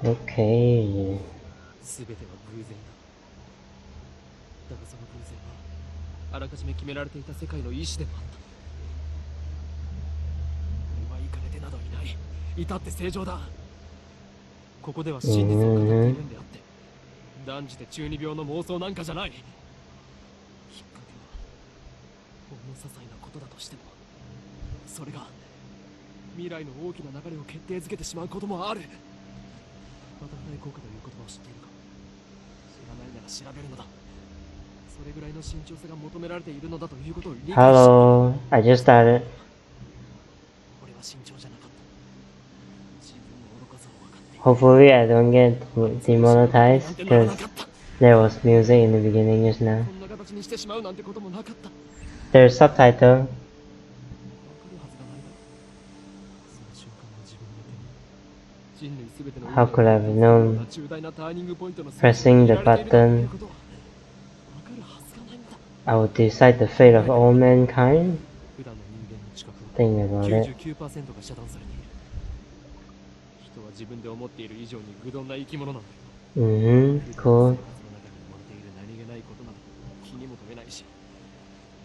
Okay. 全ては偶然だ。だがその偶然はあらかじめ決められていた世界の意志でもあった。俺はイカれてなどいない。至って正常だ。ここでは真実を語っているんであって、断じて中二病の妄想なんかじゃない。きっかけはほんの些細なことだとしても、それが未来の大きな流れを決定づけてしまうこともある。バタフライ効果という言葉を知っているか。知らないなら調べるのだ。それぐらいの慎重さが求められているのだということを理解し。Hello, I just started. 俺は慎重じゃなかった。自分の愚かさを分かっている。 Hopefully I don't get demonetized because there was music in the beginning just now. こんな形にしてしまうなんてこともなかった。 There's subtitle. 分かるはずがないだろう。その瞬間の自分の手に人類すべての How could I have known 重大なターニングポイントの pressing the button I would decide the fate of all mankind? Think about it. 99% が遮断されている。人は自分で思っている以上に愚鈍な生き物なんだよ。Cool. 何気ないことなど気にも留めないし、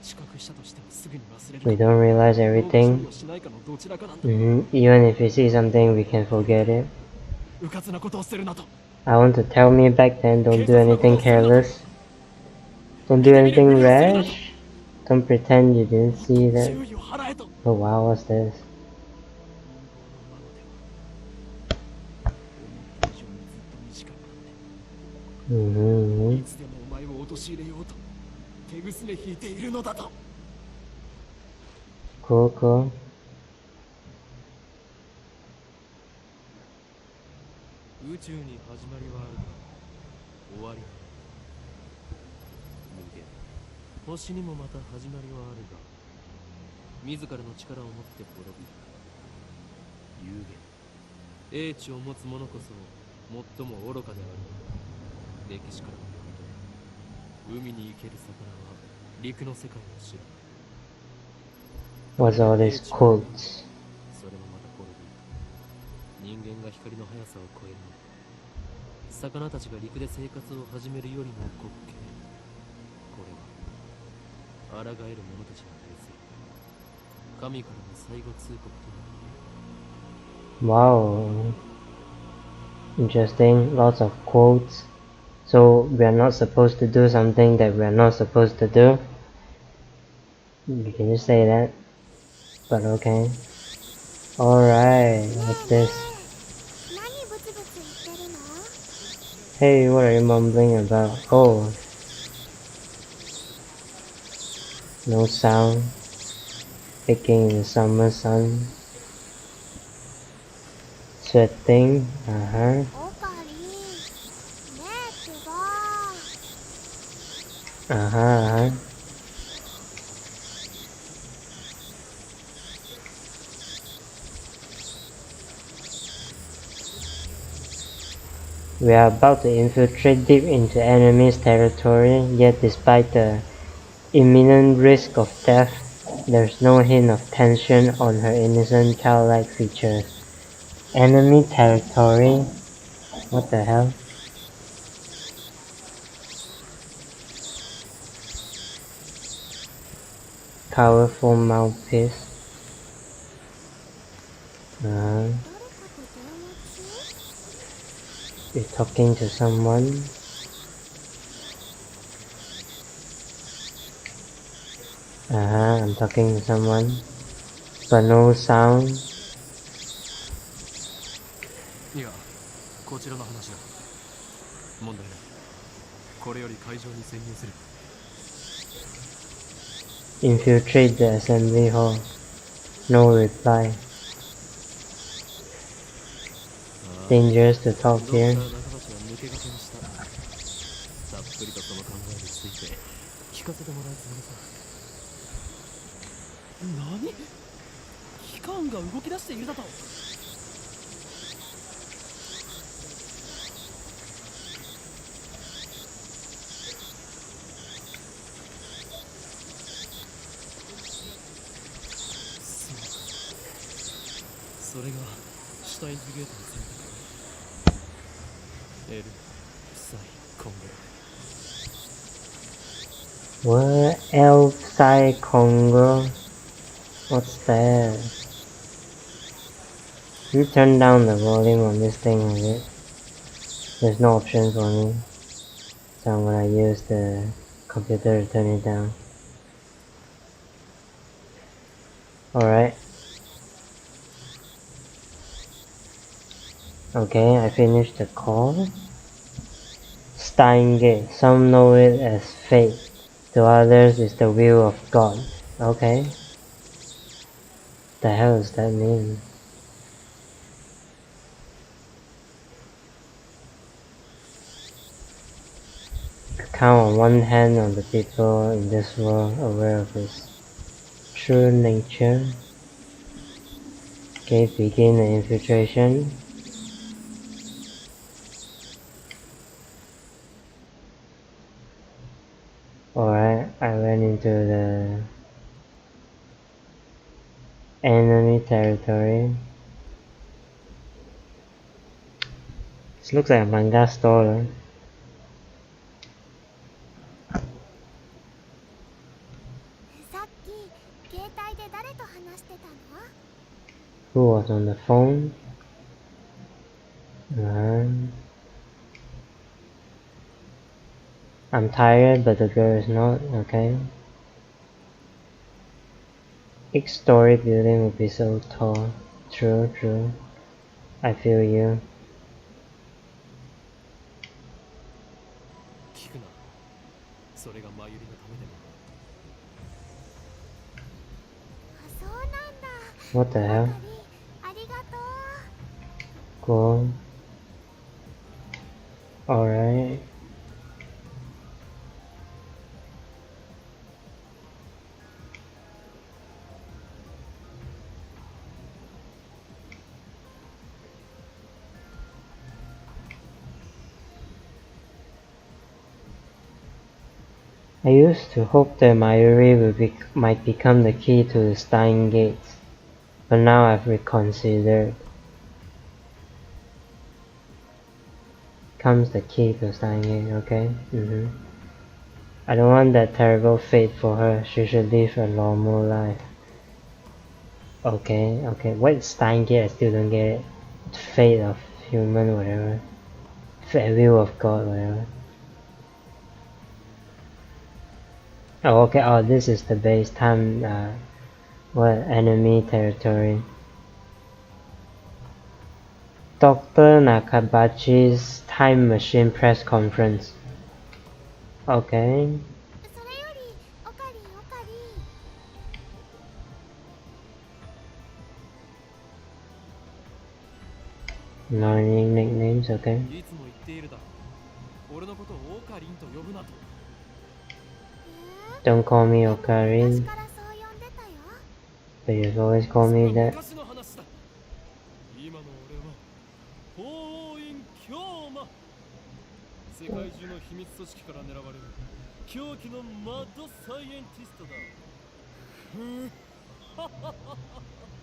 知覚したとしてもすぐに忘れる。 We don't realize everything. Even if we see something, we can forget it. うかつなことをするなと。 I want to tell me back then, don't do anything careless. Don't do anything rash. Don't pretend you didn't see that. Oh wow, what's this? Cool, cool. 宇宙に始まりはあるが終わりは無限。星にもまた始まりはあるが自らの力を持って滅びる有限。英知を持つ者こそ最も愚かである。歴史からも読み取れ、海に生ける魚は陸の世界を知る。 What's all these quotes? それもまた滅びる。人間が光の速さを超えるの。魚たちが陸で生活を始めるよりも滑稽。これは抗える者たちに対する神からの最後通告となる。 Wow. Interesting. Lots of quotes. So we are not supposed to do something that we are not supposed to do. You can just say that. But okay. Alright, what's this? Hey, what are you mumbling about? Oh. No sound. Baking in the summer sun. Sweating. We are about to infiltrate deep into enemy's territory, yet despite the imminent risk of death, there's no hint of tension on her innocent childlike features. Enemy territory? What the hell? Powerful mouthpiece. You're talking to someone. I'm talking to someone, but no sound. いや、こちらの話だ。問題ない。これより会場に潜入する。 Infiltrate the assembly hall. No reply. Dangerous to talk here. たっぷりとその考えについて聞かせてもらうつもりさ。何？機関が動き出しているだと。それがシュタインズゲートの選択。What? Elfside Congo? What's that? You turn down the volume on this thing a bit. There's no option for me, so I'm gonna use the computer to turn it down. Alright. Okay, I finished the call. Steins, some know it as fate, to others it's the will of God. Okay. The hell does that mean? Count on one hand on the people in this world aware of his true nature. Okay, begin the infiltration. Alright, I went into the enemy territory. This looks like a manga store. Who was on the phone? I'm tired, but the girl is not. Okay. Each story building would be so tall. True, true. I feel you. What the hell? Cool. Alright. I used to hope that Mayuri might become the key to the Stein gates, but now I've reconsidered. Comes the key to Stein gate, okay? I don't want that terrible fate for her. She should live a normal life. Okay, what is Stein gate? I still don't get it. Fate of human, whatever. Will of God, whatever. Oh, okay, oh, this is the base time, what, enemy territory. Dr. Nakabachi's time machine press conference. Okay. Learning nicknames, okay. Don't call me Okarin, but you've always called me that.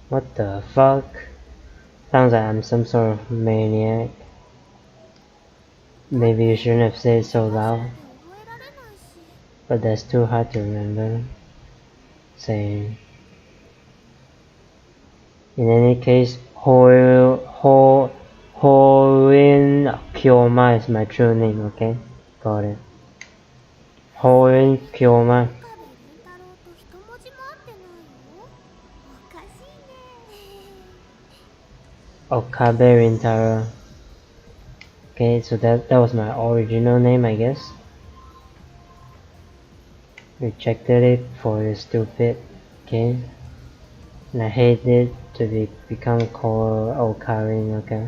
What the fuck? Sounds like I'm some sort of maniac. Maybe you shouldn't have said it so loud. But that's too hard to remember. Same. In any case, Hoin Kyoma is my true name, okay? Got it. Hoin Kyoma. Okabe Rintaro. Okay, so that was my original name, I guess. Rejected it for it's stupid. Okay. And I hate it to become called Okarin, okay.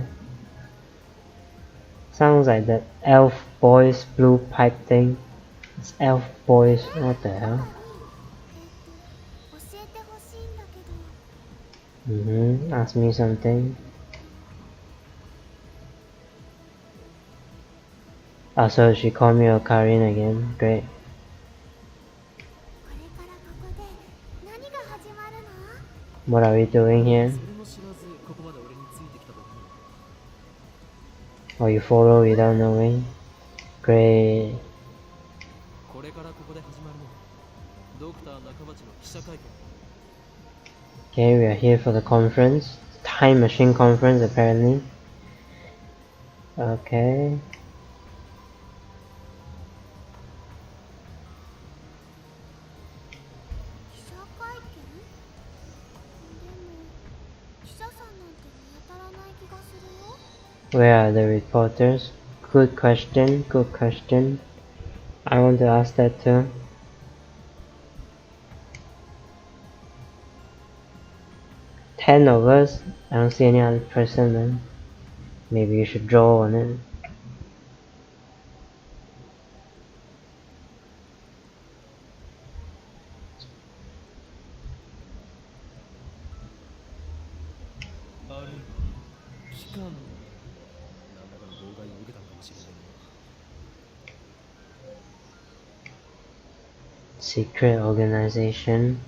Sounds like that elf boys blue pipe thing. It's elf boys, what the hell? Ask me something. Oh, so she called me Okarin again, great. What are we doing here? Or you follow without knowing? Great. Okay, we are here for the conference. Time machine conference apparently. Okay. Where are the reporters? Good question, good question. I want to ask that too. Ten of us? I don't see any other person, man. Maybe you should draw on it. Secret organization.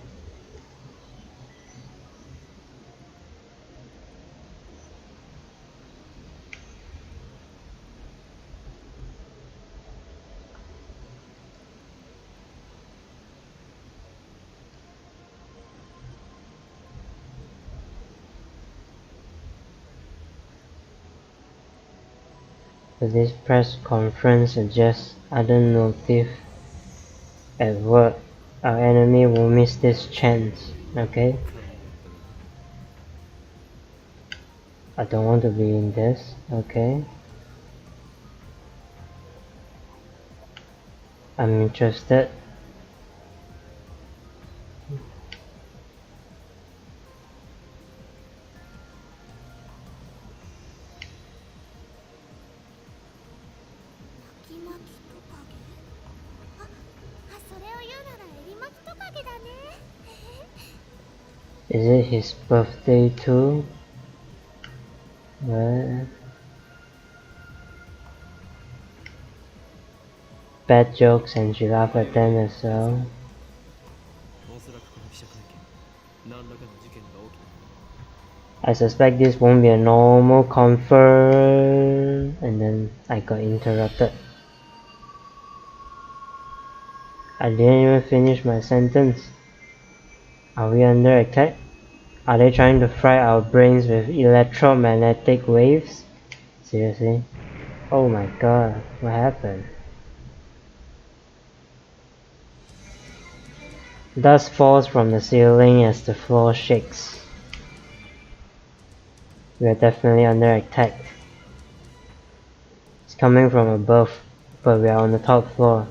For this press conference suggests other motive at work. Our enemy will miss this chance, okay? I don't want to be in this, okay? I'm interested. Is it his birthday too? What? Bad jokes and she laughed at them as well. I suspect this won't be a normal conference. And then I got interrupted. I didn't even finish my sentence. Are we under attack? Are they trying to fry our brains with electromagnetic waves? Seriously? Oh my god, what happened? Dust falls from the ceiling as the floor shakes. We are definitely under attack. It's coming from above, but we are on the top floor.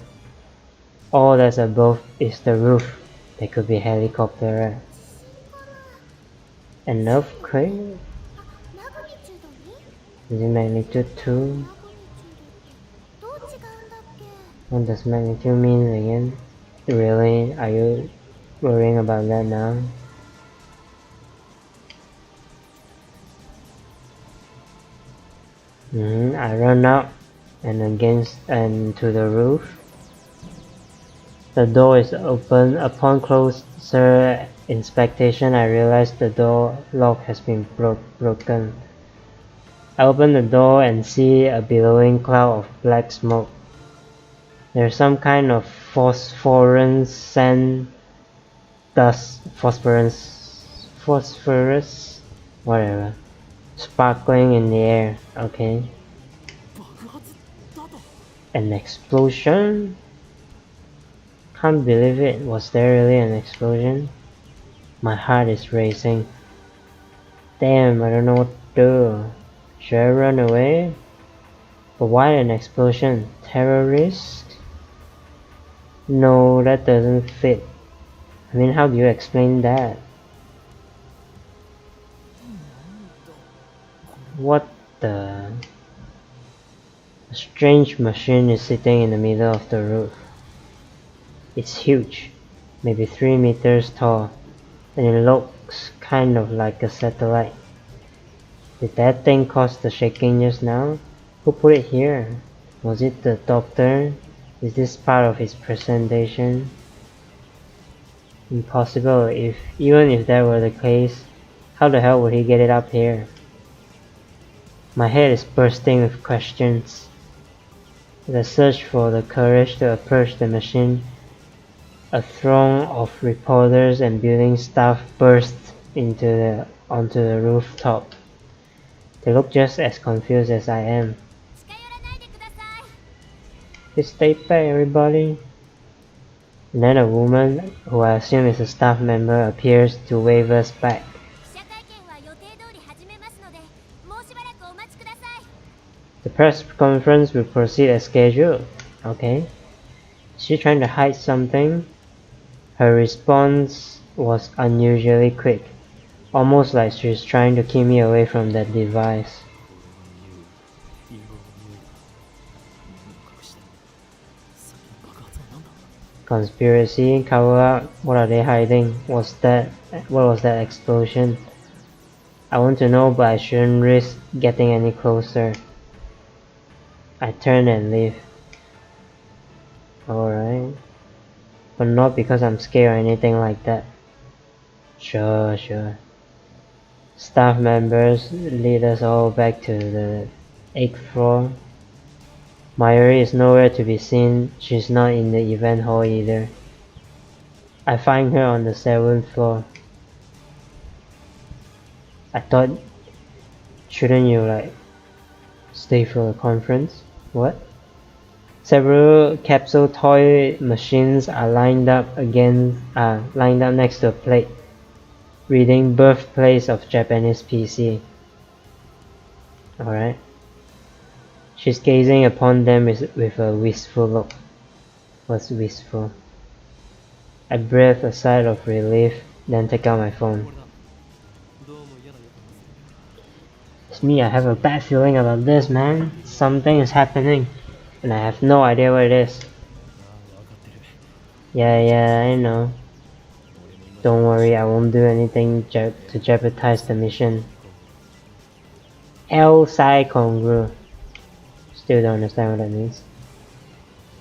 All that's above is the roof. There could be a helicopter, right? An earthquake? Is it magnitude 2? What does magnitude mean again? Really? Are you worrying about that now? I run up and to the roof. The door is open. Upon closer inspection, I realized the door lock has been broken. I open the door and see a billowing cloud of black smoke. There's some kind of phosphorus, whatever, sparkling in the air. Okay. An explosion? Can't believe it. Was there really an explosion? My heart is racing. Damn, I don't know what to do. Should I run away? But why an explosion? Terrorist? No, that doesn't fit. I mean, how do you explain that? What the? A strange machine is sitting in the middle of the roof. It's huge, maybe 3 meters tall, and it looks kind of like a satellite. Did that thing cause the shaking just now? Who put it here? Was it the doctor? Is this part of his presentation? Impossible. Even if that were the case, how the hell would he get it up here? My head is bursting with questions. As I search for the courage to approach the machine, a throng of reporters and building staff burst onto the rooftop. They look just as confused as I am. Just stay back, everybody. And then a woman, who I assume is a staff member, appears to wave us back. The press conference will proceed as scheduled. Okay. Is she trying to hide something? Her response was unusually quick, almost like she's trying to keep me away from that device. Conspiracy, cover up, what are they hiding? What was that explosion? I want to know, but I shouldn't risk getting any closer. I turn and leave. Alright. But not because I'm scared or anything like that. Sure. Staff members lead us all back to the 8th floor. Mayuri is nowhere to be seen. She's not in the event hall either. I find her on the 7th floor. I thought, shouldn't you stay for the conference? What? Several capsule toy machines are lined up next to a plate reading Birthplace of Japanese PC. Alright. She's gazing upon them with a wistful look. What's wistful? I breathe a sigh of relief, then take out my phone. It's me, I have a bad feeling about this, man. Something is happening, and I have no idea what it is. Yeah, I know. Don't worry, I won't do anything to jeopardize the mission. El Sai Congru. Still don't understand what that means.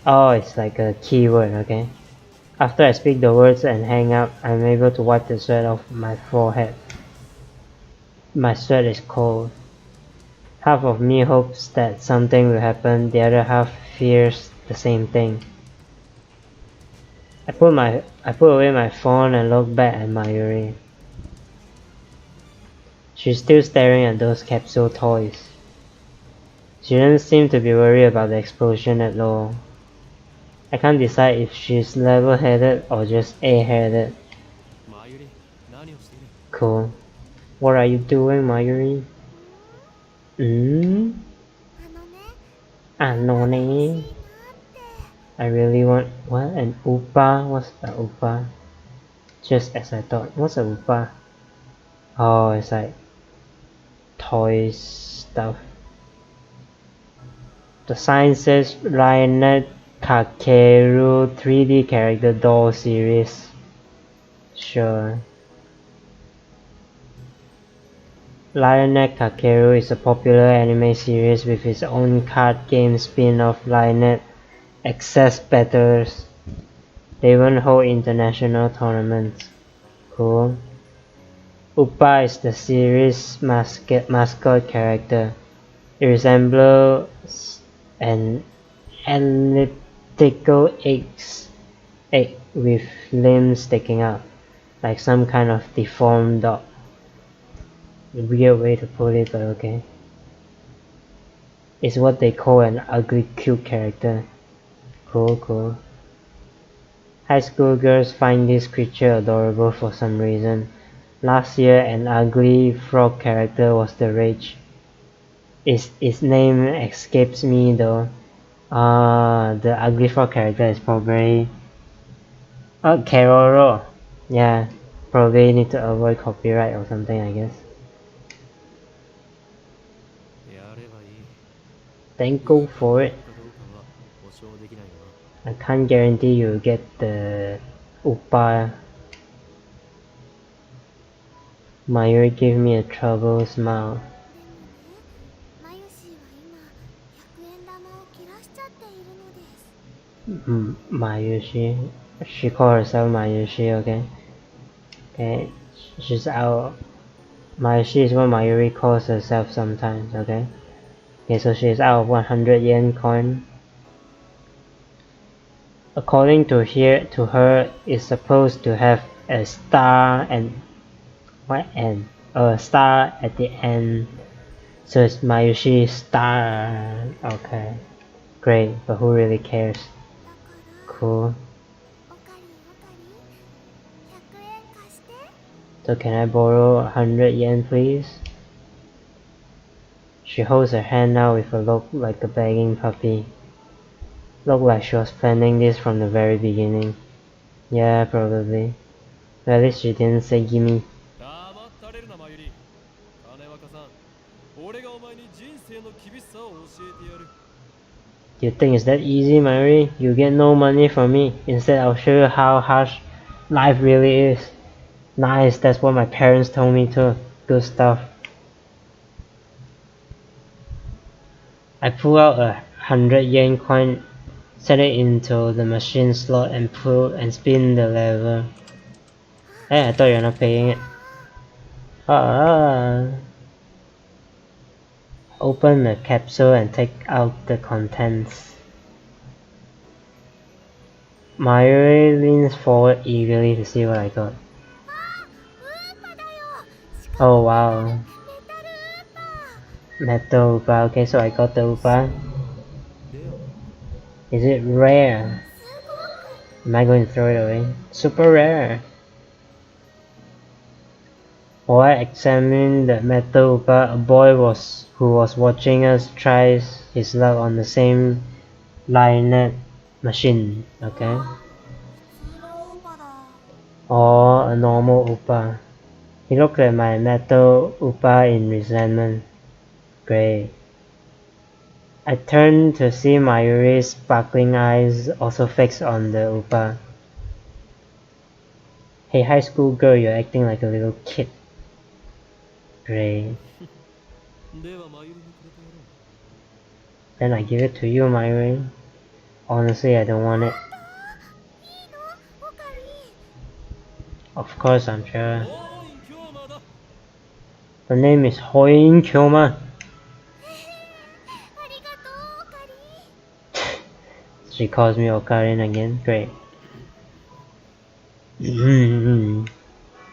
Oh, it's like a keyword, okay. After I speak the words and hang up, I'm able to wipe the sweat off my forehead. My sweat is cold. Half of me hopes that something will happen, the other half fears the same thing. I put away my phone and look back at Mayuri. She's still staring at those capsule toys. She doesn't seem to be worried about the explosion at all. I can't decide if she's level-headed or just A-headed. Cool. What are you doing, Mayuri? Anone. I really want... What? An Upa? What's the Upa? Just as I thought. What's a Upa? Oh, it's like... toys stuff. The sign says Lionel Kakeru 3D character doll series. Sure. Lionel Kakeru is a popular anime series with its own card game spin-off Lionel Access Battles. They even hold international tournaments. Cool. Upa is the series' mascot character. It resembles an elliptical egg with limbs sticking out, like some kind of deformed dog. A weird way to put it, but okay. It's what they call an ugly cute character. Cool. High school girls find this creature adorable for some reason. Last year, an ugly frog character was the rage. Its name escapes me though. The ugly frog character is probably... Keroro. Yeah, probably need to avoid copyright or something, I guess. Then go for it. I can't guarantee you'll get the Upa. Mayuri gave me a troubled smile. Mayushi. She called herself Mayushi, okay? She's out. Mayushi is what Mayuri calls herself sometimes, okay? Okay, so she's out of 100 yen coin. According to her, is supposed to have a star and a star at the end. So it's Mayushi star. Okay, great. But who really cares? Cool. So can I borrow 100 yen, please? She holds her hand out with a look like a begging puppy. Looked like she was planning this from the very beginning. Yeah, probably. But at least she didn't say gimme. You think it's that easy, Mayuri? You get no money from me. Instead, I'll show you how harsh life really is. Nice, that's what my parents told me too. Good stuff. I pull out a 100 yen coin, set it into the machine slot and pull and spin the lever. Hey, I thought you're not paying it. Open the capsule and take out the contents. Mayuri leans forward eagerly to see what I got. Oh wow. Metal Upa. Okay, so I got the Upa. Is it rare? Am I going to throw it away? Super rare. While I examined the metal Upa, a boy who was watching us tries his luck on the same Lionette machine. Okay. Or a normal Upa. He looked at my metal Upa in resentment. Great. I turned to see Mayuri's sparkling eyes also fixed on the Upa. Hey, high school girl, you're acting like a little kid. Great. Then I give it to you, Mayuri. Honestly, I don't want it. Of course, I'm sure. Her name is Hoin Kyoma. She calls me Okarin again. Great.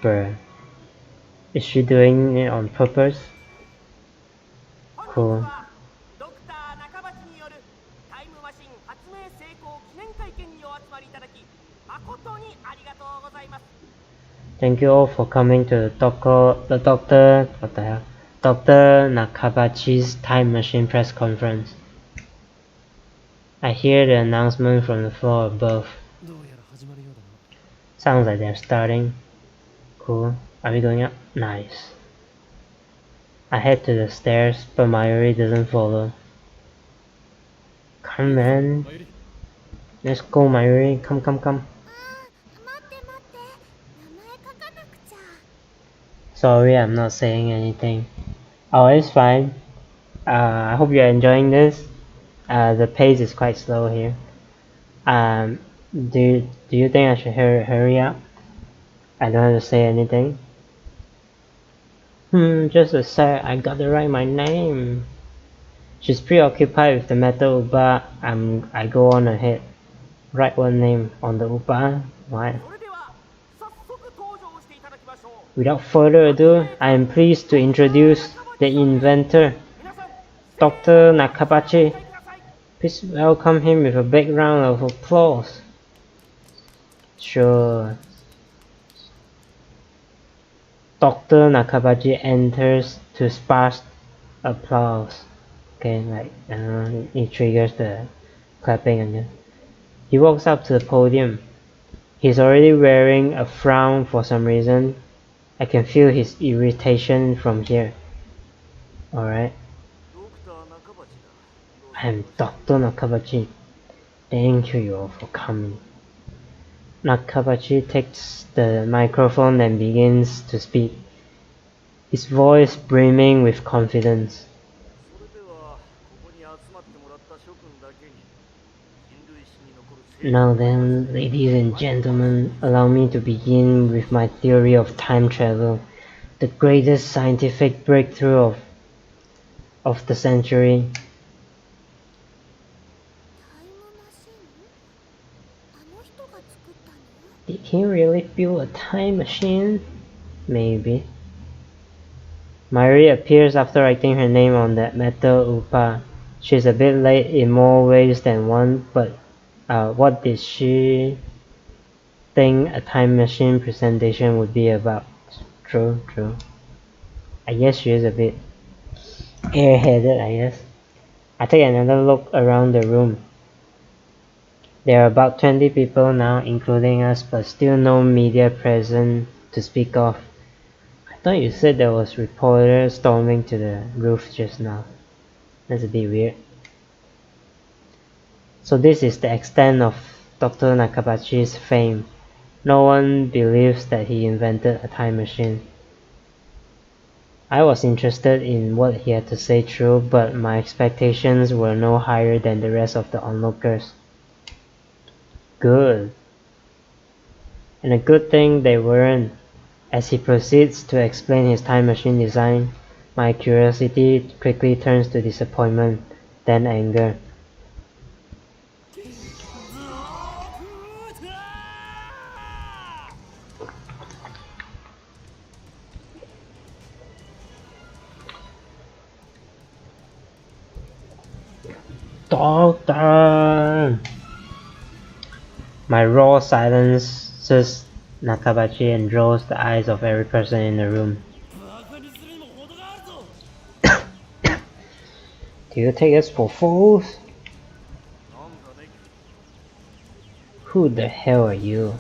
Bruh. Is she doing it on purpose? Cool. Thank you all for coming to Dr. Nakabachi's time machine press conference. I hear the announcement from the floor above. Sounds like they're starting. Cool. Are we going up? Nice. I head to the stairs, but Mayuri doesn't follow. Come man. Let's go, Mayuri. Come. Sorry, I'm not saying anything. Oh, it's fine. I hope you're enjoying this. The pace is quite slow here. Do you think I should hurry up? I don't have to say anything. Just a sec. I gotta write my name. She's preoccupied with the metal Upa. I go on ahead. Write one name on the Upa. What? Without further ado, I am pleased to introduce the inventor, Dr. Nakabachi. Please welcome him with a big round of applause. Sure. Dr. Nakabachi enters to sparse applause. Okay, like it triggers the clapping again. He walks up to the podium. He's already wearing a frown for some reason. I can feel his irritation from here. Alright. I am Dr. Nakabachi. Thank you all for coming. Nakabachi takes the microphone and begins to speak, his voice brimming with confidence. Now then, ladies and gentlemen, allow me to begin with my theory of time travel, the greatest scientific breakthrough of of the century. Did he really build a time machine? Maybe. Mari appears after writing her name on the metal upa. She's a bit late in more ways than one, but what did she think a time machine presentation would be about? True. I guess she is a bit airheaded, I guess. I take another look around the room. There are about 20 people now, including us, but still no media present to speak of. I thought you said there was reporters storming to the roof just now. That's a bit weird. So this is the extent of Dr. Nakabachi's fame. No one believes that he invented a time machine. I was interested in what he had to say true, but my expectations were no higher than the rest of the onlookers. Good. And a good thing they weren't. As he proceeds to explain his time machine design, my curiosity quickly turns to disappointment, then anger. Doctor! My raw silences Nakabachi and draws the eyes of every person in the room. Do you take us for fools? Who the hell are you?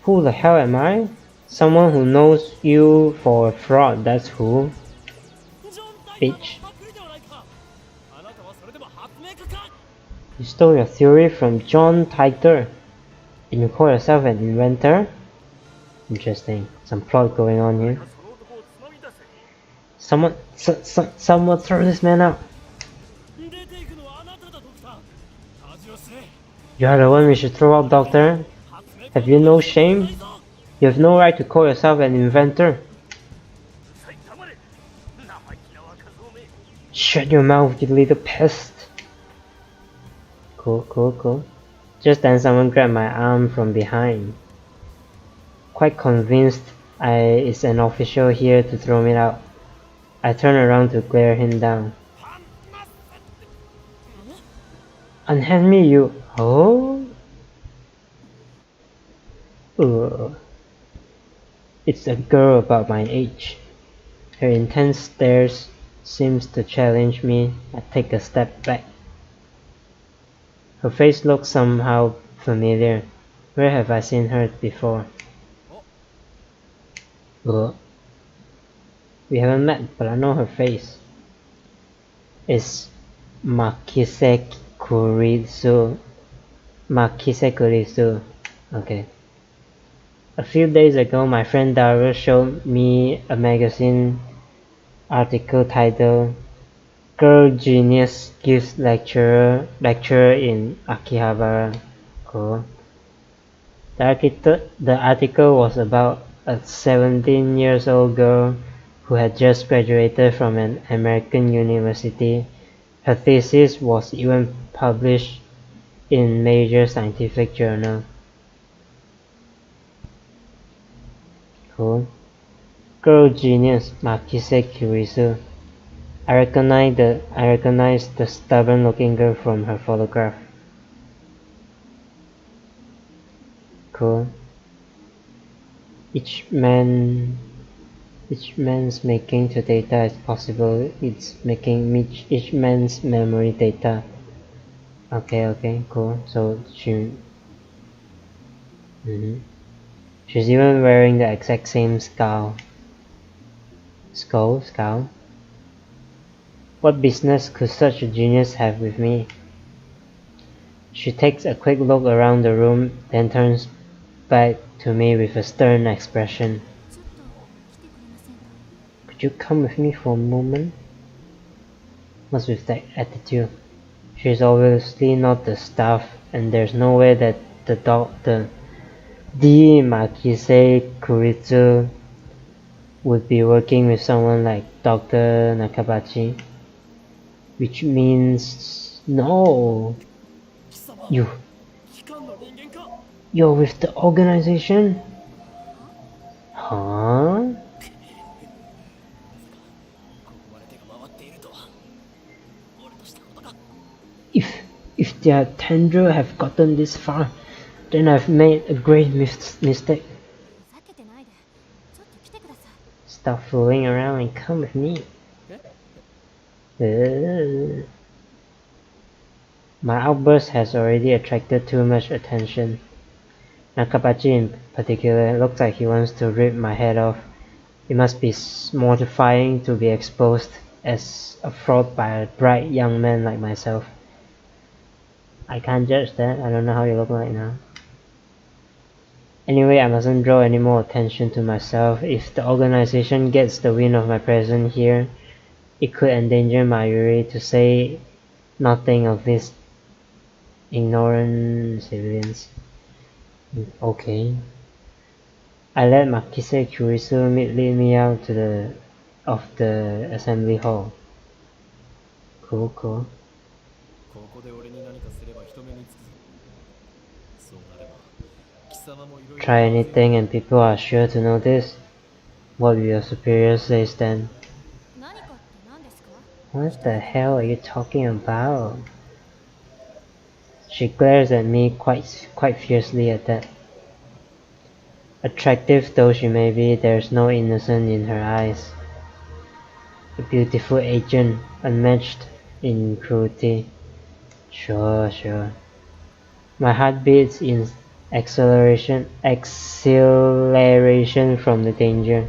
Who the hell am I? Someone who knows you for a fraud, that's who. Bitch. You stole your theory from John Titor. And you call yourself an inventor? Interesting. Some plot going on here. Someone throw this man out. You are the one we should throw out, Doctor. Have you no shame? You have no right to call yourself an inventor. Shut your mouth, you little pest. Cool. Just then someone grabbed my arm from behind. Quite convinced it's an official here to throw me out. I turn around to glare him down. Unhand me, you. Oh? Ugh. It's a girl about my age. Her intense stares seems to challenge me. I take a step back. Her face looks somehow familiar. Where have I seen her before? Ugh. We haven't met, but I know her face. It's Makise Kurisu. Okay. A few days ago, my friend Daru showed me a magazine article titled Girl Genius Gives Lecture in Akihabara. Cool. The article was about a 17-year-old girl who had just graduated from an American university. Her thesis was even published in major scientific journal. Cool. Girl genius, Makise Kurisu. I recognize the stubborn-looking girl from her photograph. Cool. Each man's making to data is possible. It's making each man's memory data. Okay, cool. So she's even wearing the exact same skull. What business could such a genius have with me? She takes a quick look around the room, then turns back to me with a stern expression. Could you come with me for a moment? What's with that attitude? She's obviously not the staff, and there's no way that the the Makise Kuritsu would be working with someone like Dr. Nakabachi, which means no. You're with the organization? Huh? If their tendril have gotten this far, then I've made a great mistake. Stop fooling around and come with me. My outburst has already attracted too much attention. Nakabachi in particular looks like he wants to rip my head off. It must be mortifying to be exposed as a fraud by a bright young man like myself. I can't judge that, I don't know how you look like now. Anyway, I mustn't draw any more attention to myself. If the organization gets the wind of my presence here, it could endanger my Yuri, to say nothing of these ignorant civilians. Okay. I let Makise Kurisu lead me out to the assembly hall. Cool. Try anything and people are sure to notice. What will your superior say then? What the hell are you talking about? She glares at me quite fiercely at that. Attractive though she may be, there's no innocence in her eyes. A beautiful agent, unmatched in cruelty. Sure. My heart beats in acceleration from the danger.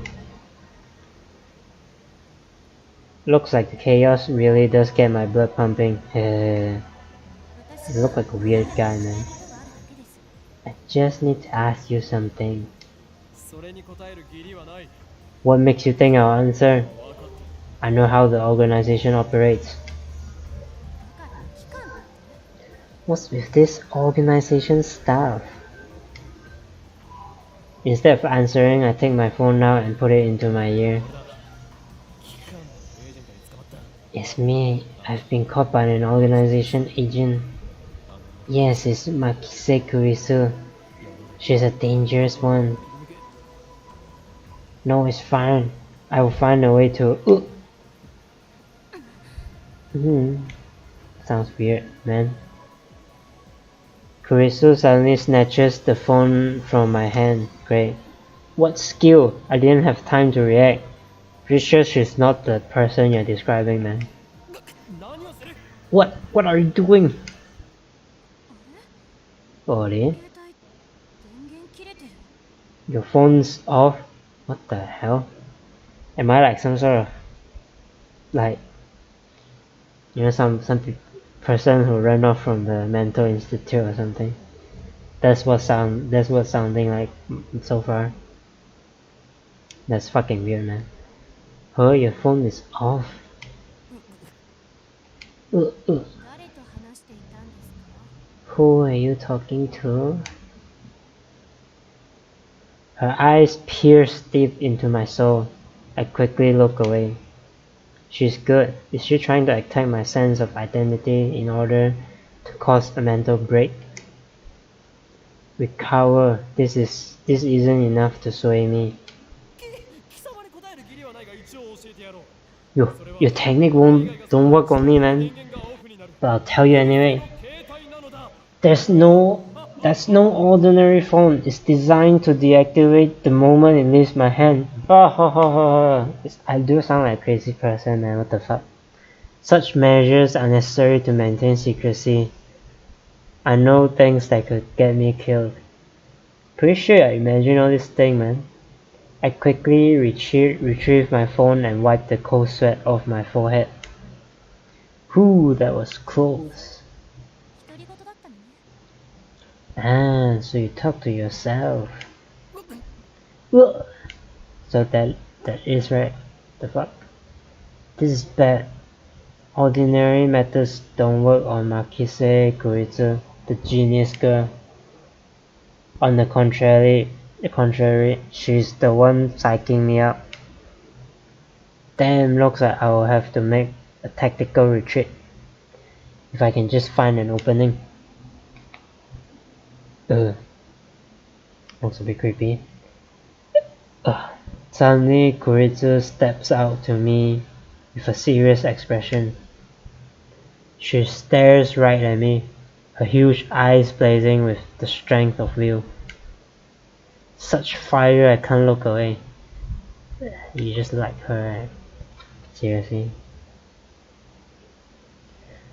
Looks like the chaos really does get my blood pumping. You look like a weird guy, man. I just need to ask you something. What makes you think I'll answer? I know how the organization operates. What's with this organization stuff? Instead of answering, I take my phone out and put it into my ear. It's me. I've been caught by an organization agent. Yes, it's Makise Kurisu. She's a dangerous one. No, it's fine. I will find a way to... Sounds weird, man. Kurisu suddenly snatches the phone from my hand. Great. What skill? I didn't have time to react. Pretty sure she's not the person you're describing, man. What are you doing? Ori? Your phone's off? What the hell? Am I like some sort of... like... you know, some person who ran off from the mental institute or something? That's what's sounding like so far. That's fucking weird, man. Oh, your phone is off. Who are you talking to? Her eyes pierce deep into my soul. I quickly look away. She's good. Is she trying to attack my sense of identity in order to cause a mental break? We cower. This isn't enough to sway me. Your technique don't work on me, man. But I'll tell you anyway. That's no ordinary phone. It's designed to deactivate the moment it leaves my hand. I do sound like a crazy person, man. What the fuck? Such measures are necessary to maintain secrecy. I know things that could get me killed. Pretty sure I imagine all this thing, man. I quickly retrieve my phone and wipe the cold sweat off my forehead. Whew, that was close. Ah, so you talk to yourself. So that is right. The fuck? This is bad. Ordinary methods don't work on Makise Kuritsu, the genius girl. On the contrary, she's the one psyching me up. Damn, looks like I will have to make a tactical retreat. If I can just find an opening. Looks a bit creepy. Suddenly, Kurizu steps out to me with a serious expression. She stares right at me, her huge eyes blazing with the strength of will. Such fire, I can't look away. You just like her, right? Seriously?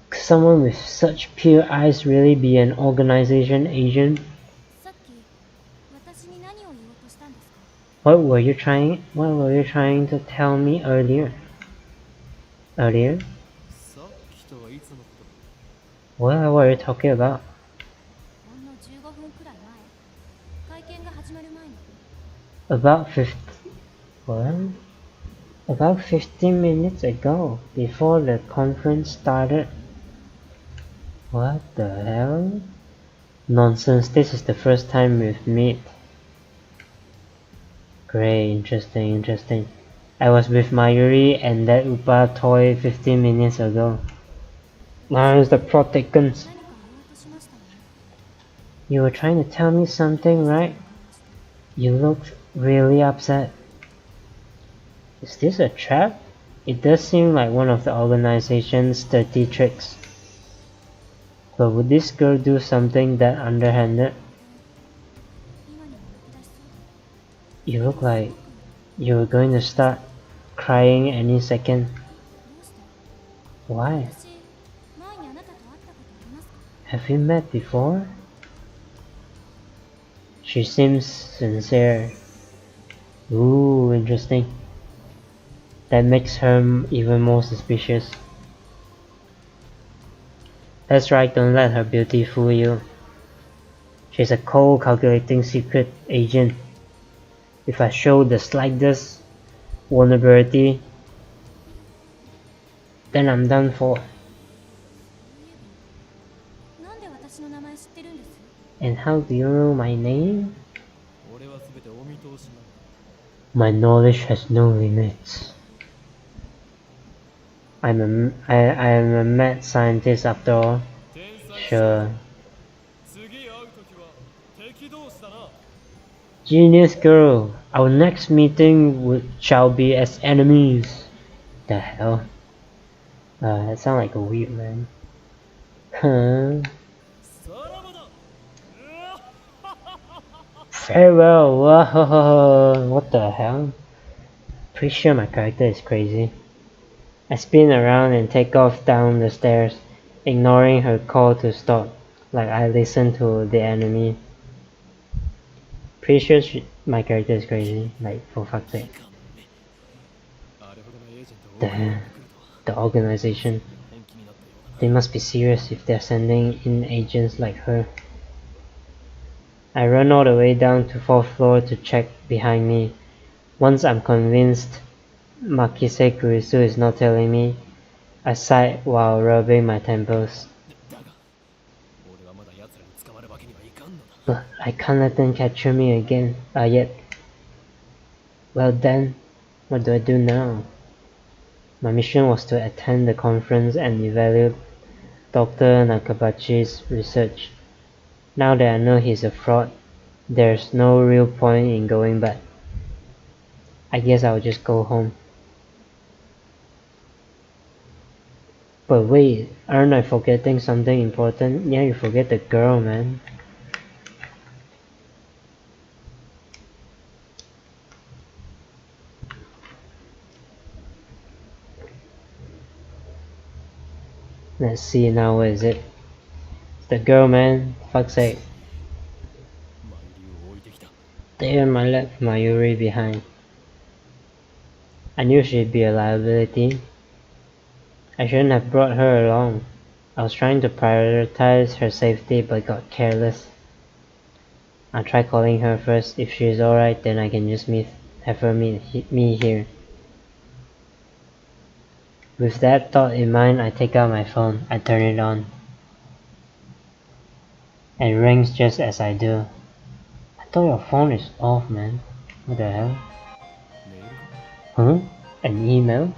Could someone with such pure eyes really be an organization agent? What were you trying to tell me earlier? What were you talking about? About 15 minutes ago, before the conference started. What the hell? Nonsense, this is the first time we've met. Great, interesting. I was with Mayuri and that Upa toy 15 minutes ago. Where's the plot thickens? You were trying to tell me something, right? You looked really upset. Is this a trap? It does seem like one of the organization's dirty tricks. But would this girl do something that underhanded? You look like you were going to start crying any second. Why? Have we met before? She seems sincere. Ooh, interesting. That makes her even more suspicious. That's right, don't let her beauty fool you. She's a cold, calculating secret agent. If I show the slightest vulnerability, then I'm done for. And how do you know my name? My knowledge has no limits. I am a mad scientist after all. Sure. Genius girl, our next meeting shall be as enemies. The hell? That sounds like a weird man. Huh? Farewell. Whoa, what the hell? Pretty sure my character is crazy. I spin around and take off down the stairs, ignoring her call to stop, like I listen to the enemy. Pretty sure my character is crazy, like for fuck's sake. The organization. They must be serious if they're sending in agents like her. I run all the way down to 4th floor to check behind me. Once I'm convinced Makise Kurisu is not telling me, I sigh while rubbing my temples. But I can't let them capture me again, yet. Well then, what do I do now? My mission was to attend the conference and evaluate Dr. Nakabachi's research. Now that I know he's a fraud, there's no real point in going back. I guess I'll just go home. But wait, aren't I forgetting something important? Yeah, you forget the girl, man. Let's see now, what is it? It's the girl, man. Fuck's sake. Damn, I left Mayuri behind. I knew she'd be a liability. I shouldn't have brought her along. I was trying to prioritize her safety but got careless. I'll try calling her first. If she's alright, then I can just have her meet me here. With that thought in mind, I take out my phone. I turn it on. It rings just as I do. thought your phone is off, man. What the hell? メールか Huh? An email?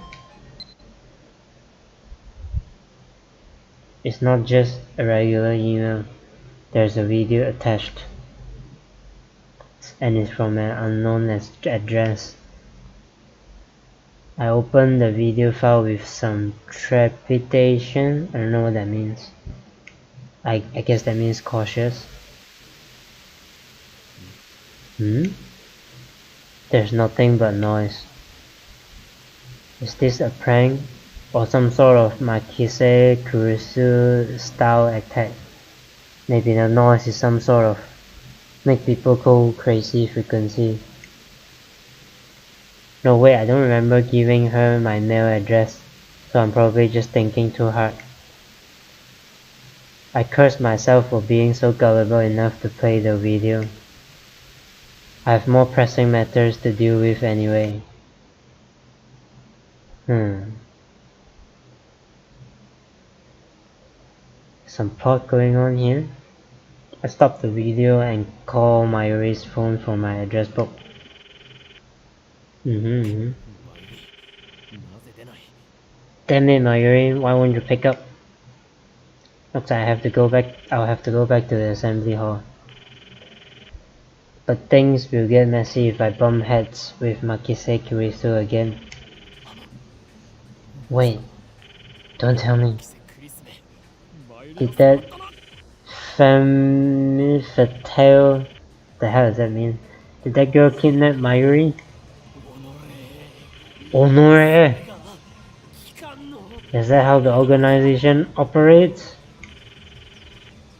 It's not just a regular email. There's a video attached. And it's from an unknown address. I opened the video file with some trepidation. I don't know what that means. I guess that means cautious. There's nothing but noise. Is this a prank or some sort of Makise Kurisu style attack? Maybe the noise is some sort of make people go crazy frequency. No wait, I don't remember giving her my mail address, so I'm probably just thinking too hard. I cursed myself for being so gullible enough to play the video. I have more pressing matters to deal with anyway. Some plot going on here. I stopped the video and called Mayuri's phone for my address book. なぜ出ない Damn it, Mayuri, why won't you pick up? Looks like I'll have to go back to the assembly hall. But things will get messy if I bump heads with Makise Kurisu again. Wait, don't tell me. Did that femme fatale, the hell does that mean? Did that girl kidnap Mayuri? Honore! Is that how the organization operates?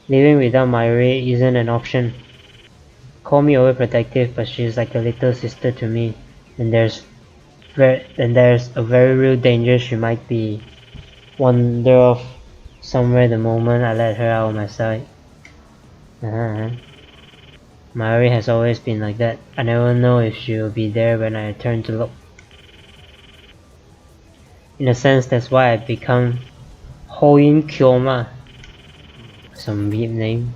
Leaving without Mayuri isn't an option. Call me overprotective, but she's like a little sister to me, and there's a very real danger she might be wander off somewhere the moment I let her out of my sight. Mayuri has always been like that. I never know if she will be there when I turn to look. In a sense, that's why I become Hoin Kyoma. Some weird name.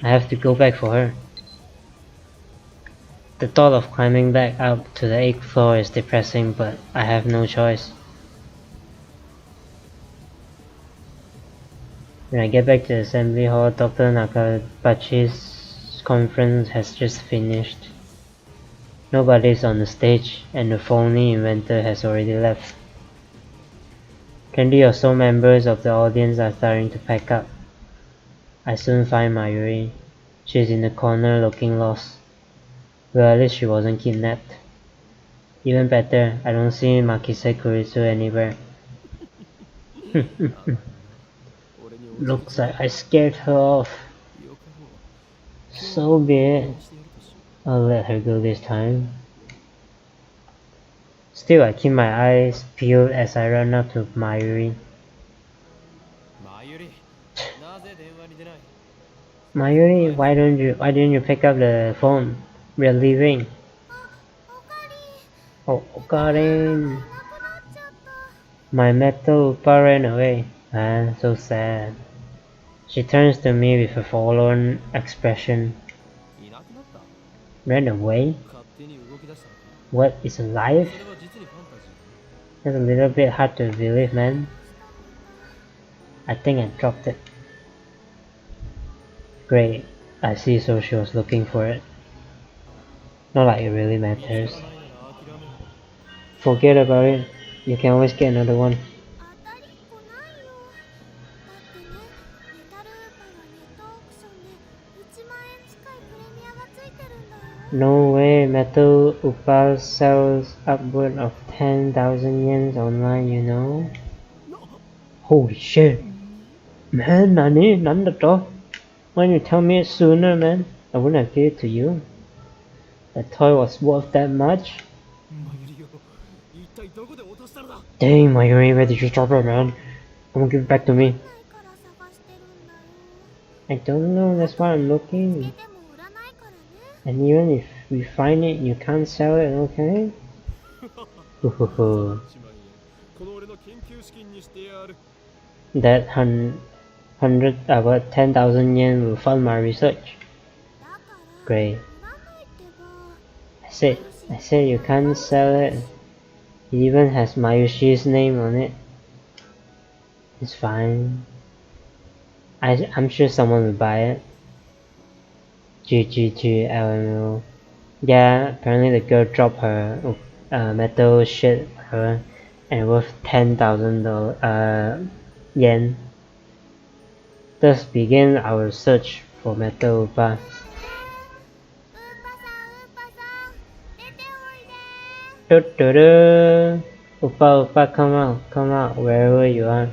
I have to go back for her. The thought of climbing back up to the 8th floor is depressing, but I have no choice. When I get back to the assembly hall, Dr. Nakabachi's conference has just finished. Nobody's on the stage, and the phony inventor has already left. 20 or so members of the audience are starting to pack up. I soon find Mayuri. She's in the corner looking lost. Well, at least she wasn't kidnapped. Even better, I don't see Makise Kurisu anywhere. Looks like I scared her off. So be it. I'll let her go this time. Still, I keep my eyes peeled as I run up to Mayuri. Mayuri, why didn't you pick up the phone? We're leaving. Oh, Okarin. My metal upa ran away. Ah, so sad. She turns to me with a forlorn expression. Ran away? What, is alive? That's a little bit hard to believe, man. I think I dropped it. Great, I see, so she was looking for it. Not like it really matters. Forget about it, you can always get another one. No way, metal upa sells upward of 10,000 yens online, you know? Holy shit! Man, nani? Nandato? Why didn't you tell me it sooner, man? I wouldn't have given it to you. That toy was worth that much? Dang, Mayuri, where did you drop it, man? Come on, give it back to me. I don't know, that's why I'm looking. And even if we find it, you can't sell it, okay? That 10,000 yen will fund my research. Great. I said you can't sell it. It even has Mayushi's name on it. It's fine. I'm sure someone will buy it. GGG LMO. Yeah, apparently the girl dropped her metal shit her and worth 10,000 yen. Thus begin our search for metal Upa. Upa, come out, wherever you are.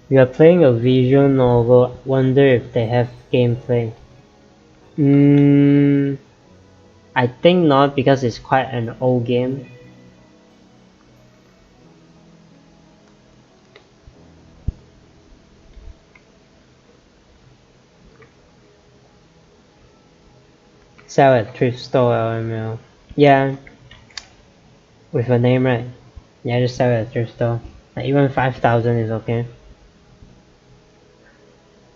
You are playing a visual novel. Wonder if they have gameplay. I think not, because it's quite an old game. Sell at thrift store LML. Yeah. With a name, right? Yeah, just sell at thrift store. Like, even 5,000 is okay.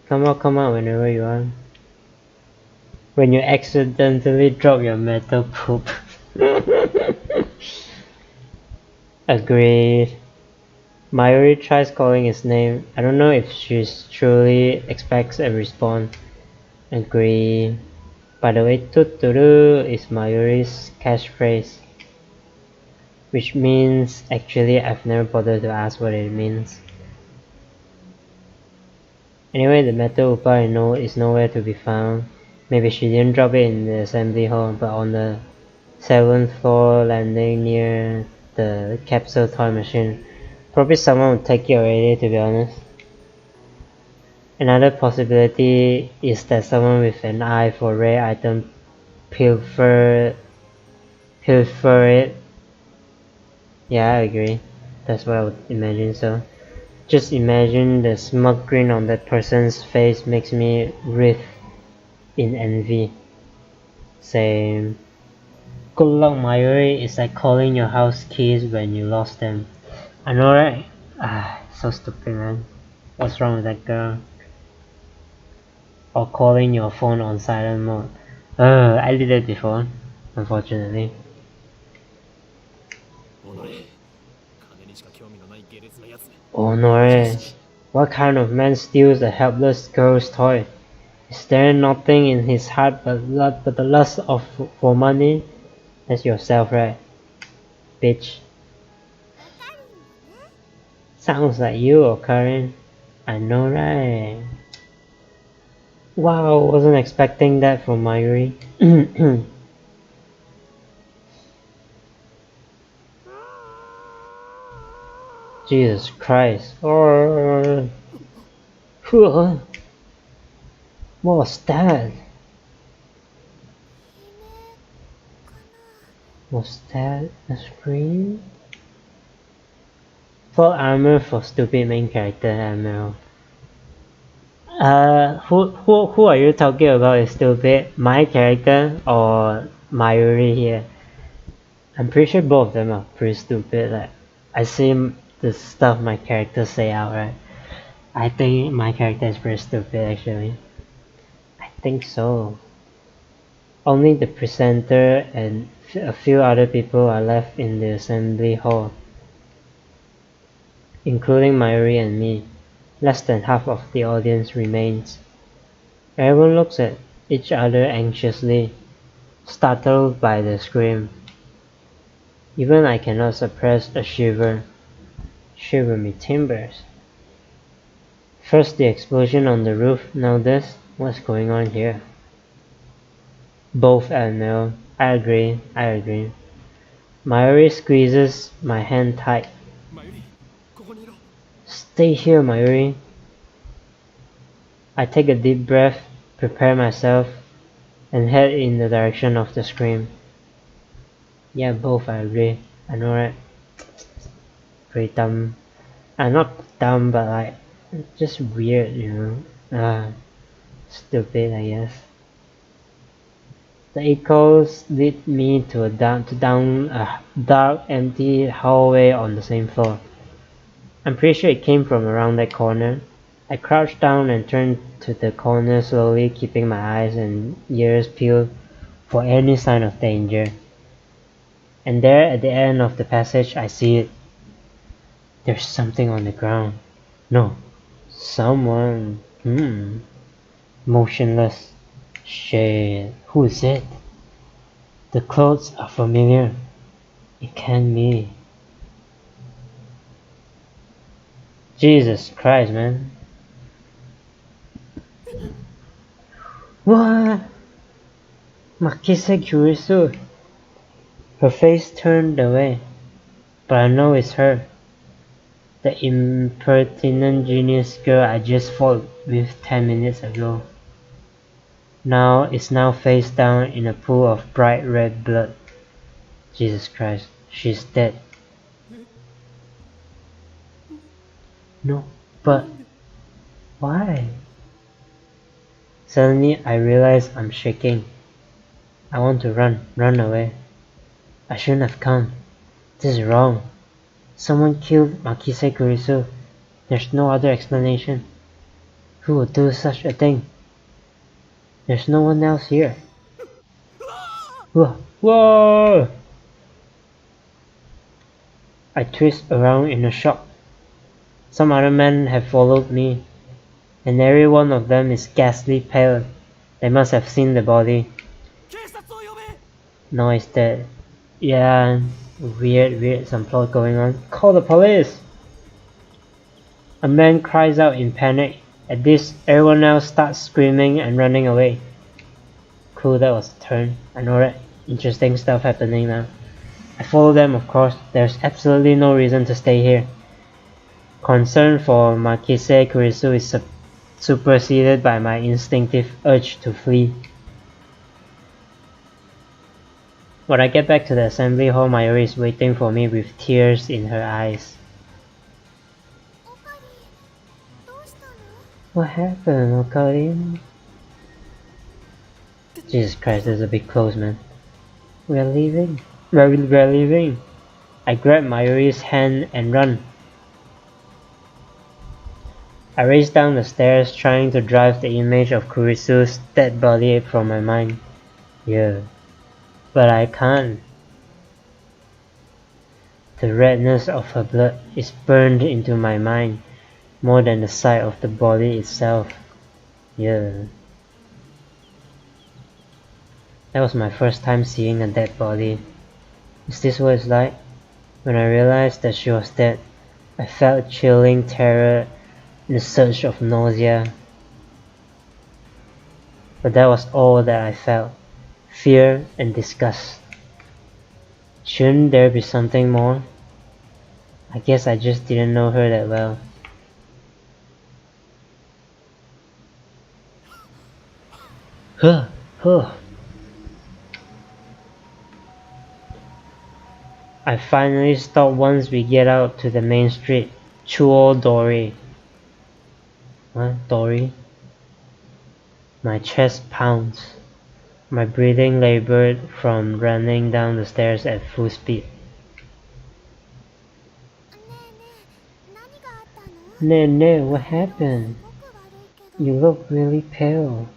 Come out whenever you are. When you accidentally drop your metal poop. Agreed. Mayuri tries calling his name. I don't know if she truly expects a response. Agreed. By the way, tuturu is Mayuri's catchphrase. Which means, actually, I've never bothered to ask what it means. Anyway, the metal Upa I know is nowhere to be found. Maybe she didn't drop it in the assembly hall, but on the 7th floor landing near the capsule toy machine. Probably someone would take it already, to be honest. Another possibility is that someone with an eye for rare item pilfer it. Yeah, I agree. That's what I would imagine so. Just imagine the smug grin on that person's face makes me writhe in envy. Same. Good luck, Mayuri. It's like calling your house keys when you lost them. I know, right? So stupid, man. What's wrong with that girl? Or calling your phone on silent mode. I did that before, unfortunately. Honore. What kind of man steals a helpless girl's toy? Is there nothing in his heart but the lust for money? That's yourself, right? Bitch. Sounds like you, Okarin. I know, right? Wow, wasn't expecting that from Mayuri. Jesus Christ. What was that? Was that a scream? Full armor for stupid main character ML. Who are you talking about is stupid? My character or Mayuri here? I'm pretty sure both of them are pretty stupid. Like, I see the stuff my characters say outright. I think my character is pretty stupid actually. I think so. Only the presenter and a few other people are left in the assembly hall, including Mayuri and me. Less than half of the audience remains. Everyone looks at each other anxiously, startled by the scream. Even I cannot suppress a shiver. Shiver me timbers. First the explosion on the roof, now this. What's going on here? Both LML. I agree. Mayuri squeezes my hand tight. Stay here, Mayuri. I take a deep breath, prepare myself, and head in the direction of the scream. Yeah, both, I agree. I know, right? Pretty dumb. Not dumb, but like, just weird, you know? Stupid, I guess. The echoes lead me to down a dark, empty hallway on the same floor. I'm pretty sure it came from around that corner. I crouched down and turned to the corner slowly, keeping my eyes and ears peeled for any sign of danger. And there at the end of the passage I see it. There's something on the ground. No, someone. Motionless. Shit, who is it? The clothes are familiar. It can't be. Jesus Christ, man. What? Makise Kurisu. Her face turned away, but I know it's her. The impertinent genius girl I just fought with 10 minutes ago. It's now face down in a pool of bright red blood. Jesus Christ, she's dead. No, but why? Suddenly I realize I'm shaking. I want to run away. I shouldn't have come. This is wrong. Someone killed Makise Kurisu. There's no other explanation. Who would do such a thing? There's no one else here. Whoa! I twist around in a shock. Some other men have followed me, and every one of them is ghastly pale. They must have seen the body. No, it's dead. Yeah, weird, some plot going on. Call the police! A man cries out in panic. At this, everyone else starts screaming and running away. Cool, that was a turn. I know that. Interesting stuff happening now. I follow them, of course. There's absolutely no reason to stay here. Concern for Makise Kurisu is superseded by my instinctive urge to flee. When I get back to the assembly hall, Mayuri is waiting for me with tears in her eyes. What happened, Okari? Jesus Christ, this is a bit close, man. We're leaving. We're leaving. I grab Mayuri's hand and run. I race down the stairs, trying to drive the image of Kurisu's dead body from my mind. Yeah, but I can't. The redness of her blood is burned into my mind more than the sight of the body itself. Yeah. That was my first time seeing a dead body. Is this what it's like? When I realized that she was dead, I felt chilling terror in the surge of nausea. But that was all that I felt. Fear and disgust. Shouldn't there be something more? I guess I just didn't know her that well. I finally stop once we get out to the main street. Chuo Dori. What? Dori? My chest pounds. My breathing labored from running down the stairs at full speed. Nene, what happened? You look really pale.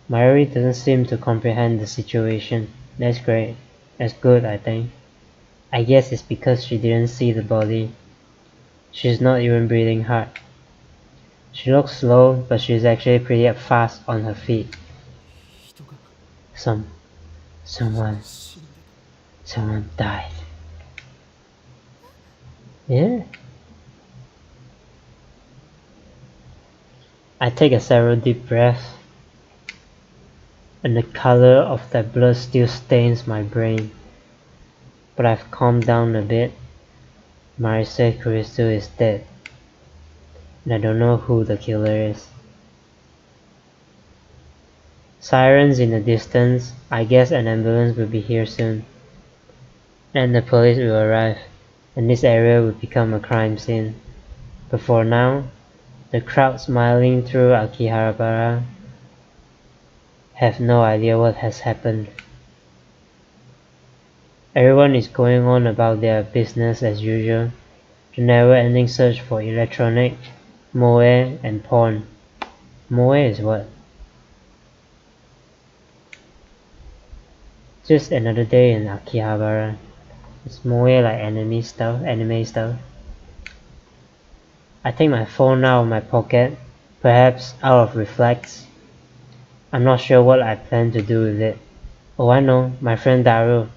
Mayuri doesn't seem to comprehend the situation. That's great. That's good, I think. I guess it's because she didn't see the body. She's not even breathing hard. She looks slow, but she's actually pretty fast on her feet. Someone died. Yeah? I take several deep breaths, and the color of that blood still stains my brain. But I've calmed down a bit. Makise Kurisu is dead, and I don't know who the killer is. Sirens in the distance. I guess an ambulance will be here soon. And the police will arrive, and this area will become a crime scene. But for now, the crowd smiling through Akihabara have no idea what has happened. Everyone is going on about their business as usual. The never-ending search for electronic, moe, and porn. Moe is what? Just another day in Akihabara. It's more like anime stuff. I take my phone out of my pocket, perhaps out of reflex. I'm not sure what I plan to do with it. Oh, I know, my friend Daru.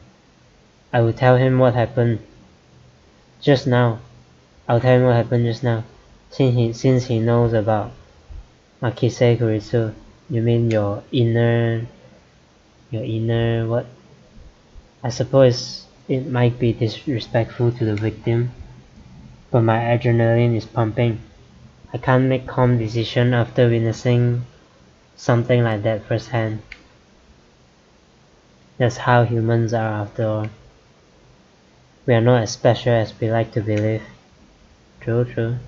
I will tell him what happened just now. Since he knows about Makise Kuritsu. You mean your inner what? I suppose it might be disrespectful to the victim, but my adrenaline is pumping. I can't make calm decision after witnessing something like that firsthand. That's how humans are after all. We are not as special as we like to believe. True.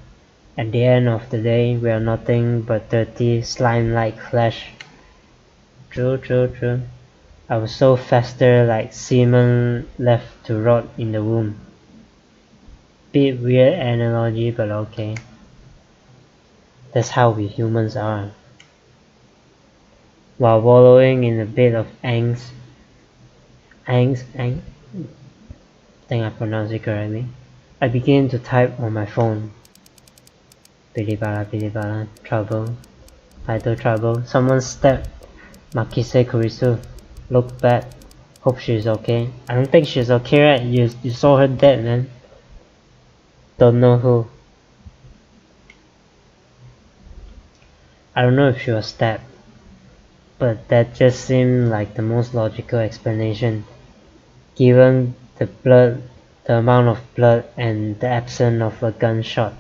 At the end of the day, we are nothing but dirty, slime-like flesh. True. I was so fester like semen left to rot in the womb. Bit weird analogy, but okay. That's how we humans are. While wallowing in a bit of angst, I think I pronounced it correctly, I began to type on my phone. Bilibala, trouble. Title trouble. Someone stabbed Makise Kurisu. Look bad. Hope she's okay. I don't think she's okay, right? You saw her dead, man. Don't know who. I don't know if she was stabbed, but that just seemed like the most logical explanation, given the amount of blood and the absence of a gunshot.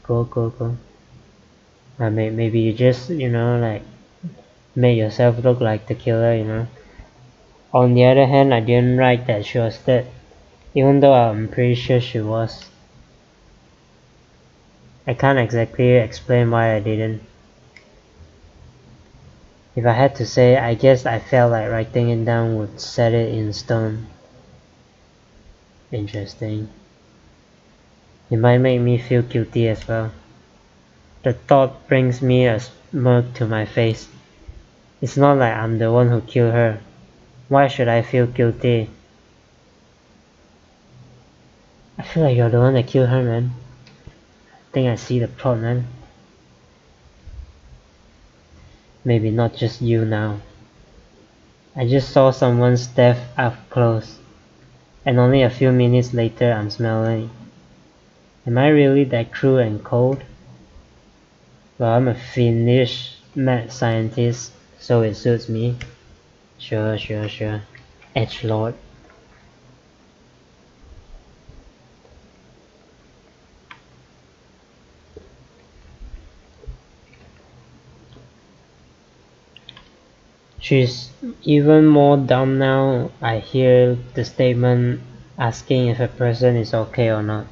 Go. Maybe you just, like, made yourself look like the killer, On the other hand, I didn't write that she was dead, even though I'm pretty sure she was. I can't exactly explain why I didn't. If I had to say, I guess I felt like writing it down would set it in stone. Interesting. It might make me feel guilty as well. The thought brings me a smirk to my face. It's not like I'm the one who killed her. Why should I feel guilty? I feel like you're the one that killed her, man. I think I see the plot, man. Maybe not just you now. I just saw someone's death up close, and only a few minutes later I'm smelling. Am I really that cruel and cold? Well, I'm a Finnish mad scientist, so it suits me. Sure. Edgelord. She's even more dumb now. I hear the statement asking if a person is okay or not.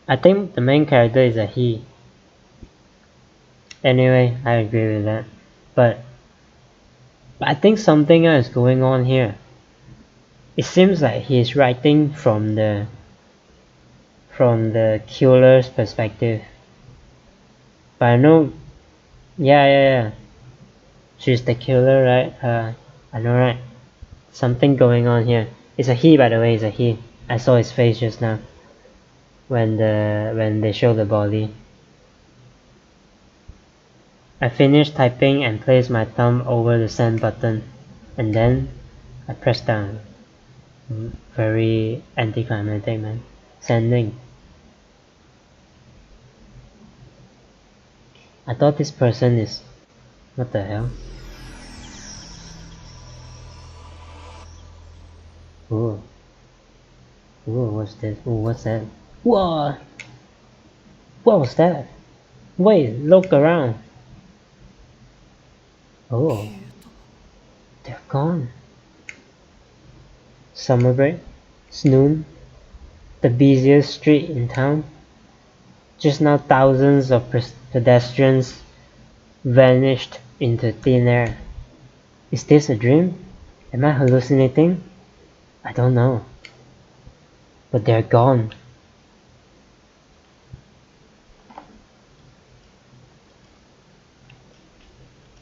I think the main character is a he. Anyway, I agree with that. But I think something else is going on here. It seems like he's writing from the killer's perspective. But I know, yeah. She's the killer, right? I know, right? Something going on here. It's a he, by the way. It's a he. I saw his face just now when they show the body. I finished typing and placed my thumb over the send button, and then I pressed down. Very anticlimactic, man. Sending. I thought this person is... What the hell? Ooh, what's this? Ooh, what's that? Whoa! What was that? Wait, look around. Oh, they're gone. Summer break? It's noon. The busiest street in town. Just now thousands of pedestrians vanished into thin air. Is this a dream? Am I hallucinating? I don't know. But they're gone.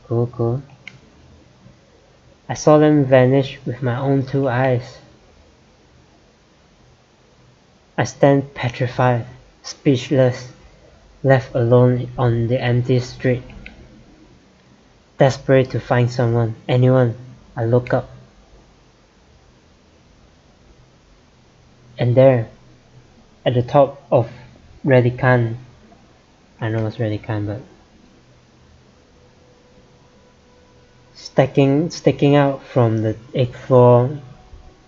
Cool. I saw them vanish with my own 2 eyes. I stand petrified, speechless, left alone on the empty street. Desperate to find someone, anyone. I look up. And there, at the top of Redikan, I know it's Redikan, but sticking out from the 8th floor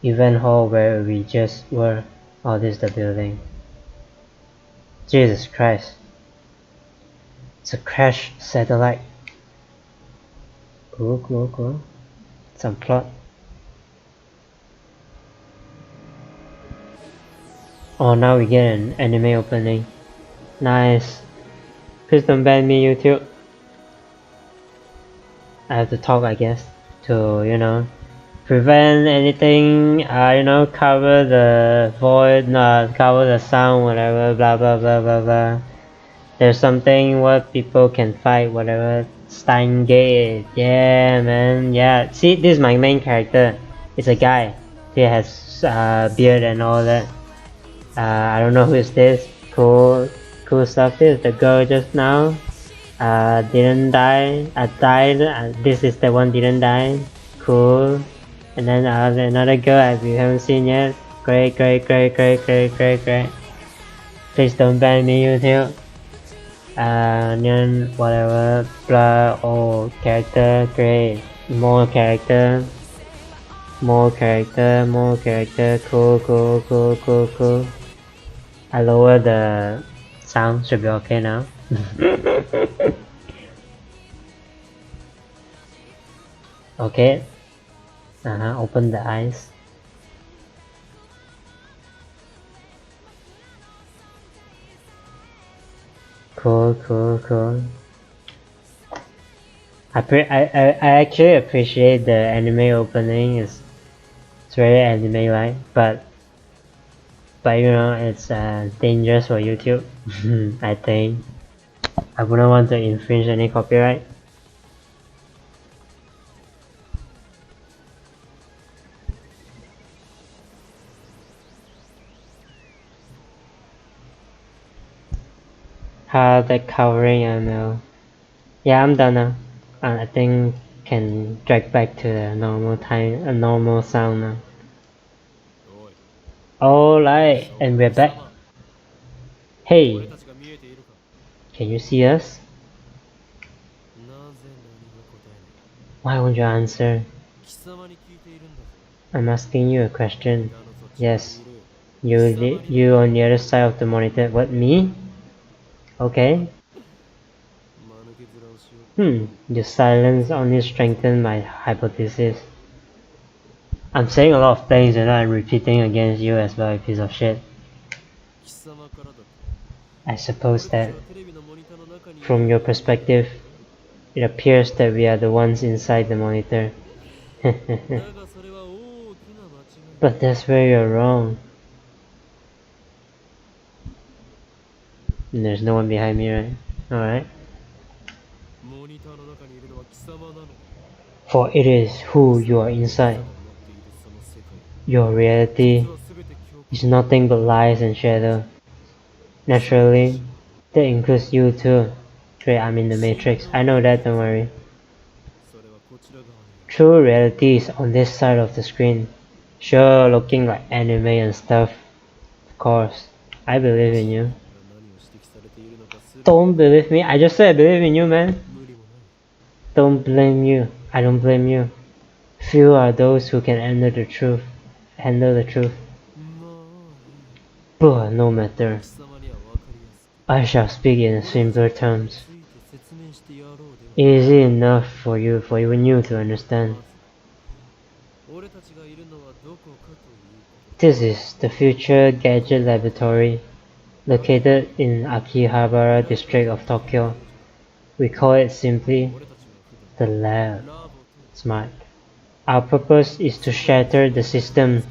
event hall where we just were. Oh, this is the building. Jesus Christ. It's a crashed satellite. Cool. Some plot. Oh, now we get an anime opening. Nice. Please don't ban me, YouTube. I have to talk, I guess, to, you know, prevent anything, cover the void, cover the sound, whatever, blah blah blah blah blah. There's something what people can fight, whatever. Steins gate, yeah man, yeah. See, this is my main character. It's a guy. He has beard and all that. I don't know who is this. Cool stuff. This is the girl just now. Didn't die. Died. This is the one didn't die. Cool. And then another girl we haven't seen yet. Great. Please don't ban me, YouTube. And then whatever, blah. Oh, character, great. More character. Cool. I lower the sound, should be okay now. Okay. Open the eyes. Cool. I actually appreciate the anime opening. It's very anime-like, but you know, it's dangerous for YouTube. I think I wouldn't want to infringe any copyright. How the covering ML. Yeah, I'm done now. I think can drag back to the normal time, a normal sound now. Alright, and we're back. Hey, can you see us? Why won't you answer? I'm asking you a question. Yes, you on the other side of the monitor. What, me? Okay. Your silence only strengthened my hypothesis. I'm saying a lot of things and I'm repeating against you as well, you piece of shit. I suppose that, from your perspective, it appears that we are the ones inside the monitor. But that's where you're wrong. And there's no one behind me, right? Alright. For it is who you are inside. Your reality is nothing but lies and shadow. Naturally, that includes you too. Great, I'm in the Matrix. I know that, don't worry. True reality is on this side of the screen. Sure, looking like anime and stuff. Of course, I believe in you. Don't believe me? I just said I believe in you, man. Don't blame you. I don't blame you. Few are those who can handle the truth. But no matter. I shall speak in simpler terms. Easy enough for even you to understand. This is the Future Gadget Laboratory, located in Akihabara district of Tokyo. We call it simply the lab. Smart. Our purpose is to shatter the system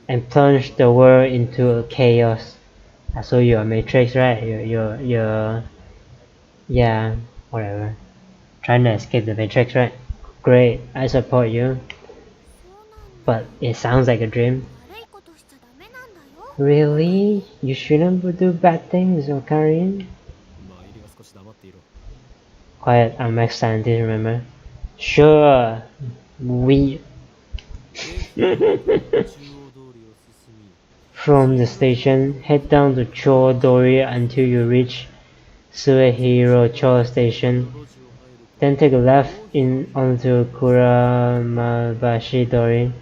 and plunge the world into chaos. So you're a Matrix, right? You're yeah, whatever. Trying to escape the Matrix, right? Great, I support you. But it sounds like a dream. Really? You shouldn't do bad things, Okarin? Quiet, I'm ex-scientist, remember? Sure, we... From the station, head down to Chodori until you reach Suehiro-cho Station. Then take a left onto Kuramabashi Dori.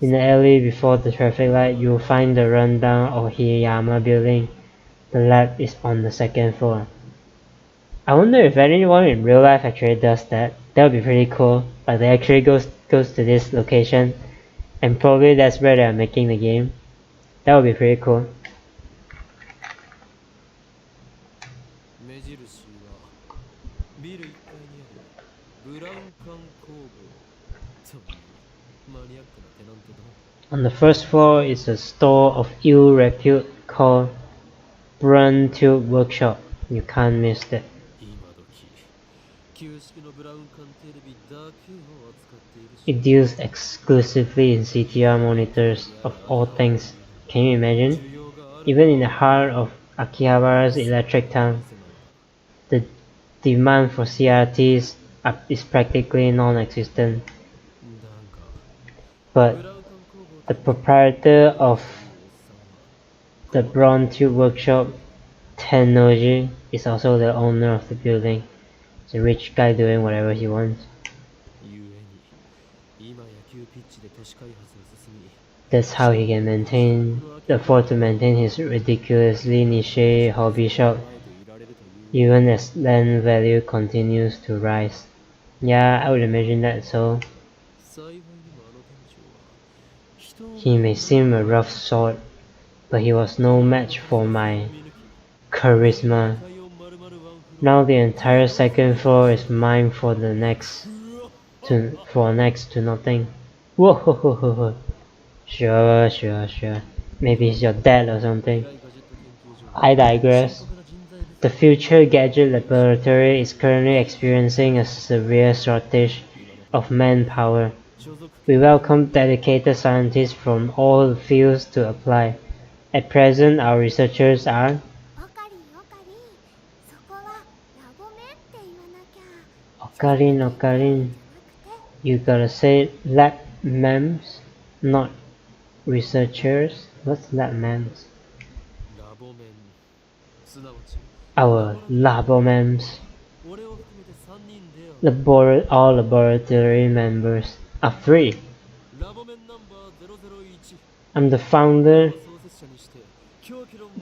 In the alley before the traffic light, you'll find the rundown Ohiyama building. The lab is on the second floor. I wonder if anyone in real life actually does that. That would be pretty cool. Like they actually goes to this location, and probably that's where they are making the game. That would be pretty cool. On the first floor is a store of ill repute called Brun Tube Workshop. You can't miss that. It deals exclusively in CTR monitors of all things. Can you imagine? Even in the heart of Akihabara's electric town, the demand for CRTs is practically non-existent. But the proprietor of the Brown Tube Workshop, Tennoji, is also the owner of the building. It's a rich guy doing whatever he wants. That's how he can afford to maintain his ridiculously niche hobby shop, even as land value continues to rise. Yeah, I would imagine that so. He may seem a rough sort, but he was no match for my charisma. Now the entire second floor is mine for next to nothing. Whoa. Sure. Maybe he's your dad or something. I digress. The Future Gadget Laboratory is currently experiencing a severe shortage of manpower. We welcome dedicated scientists from all fields to apply. At present, our researchers are... Okarin. You gotta say lab mems, not researchers. What's lab mems? Our labomems. All laboratory members are free. I'm the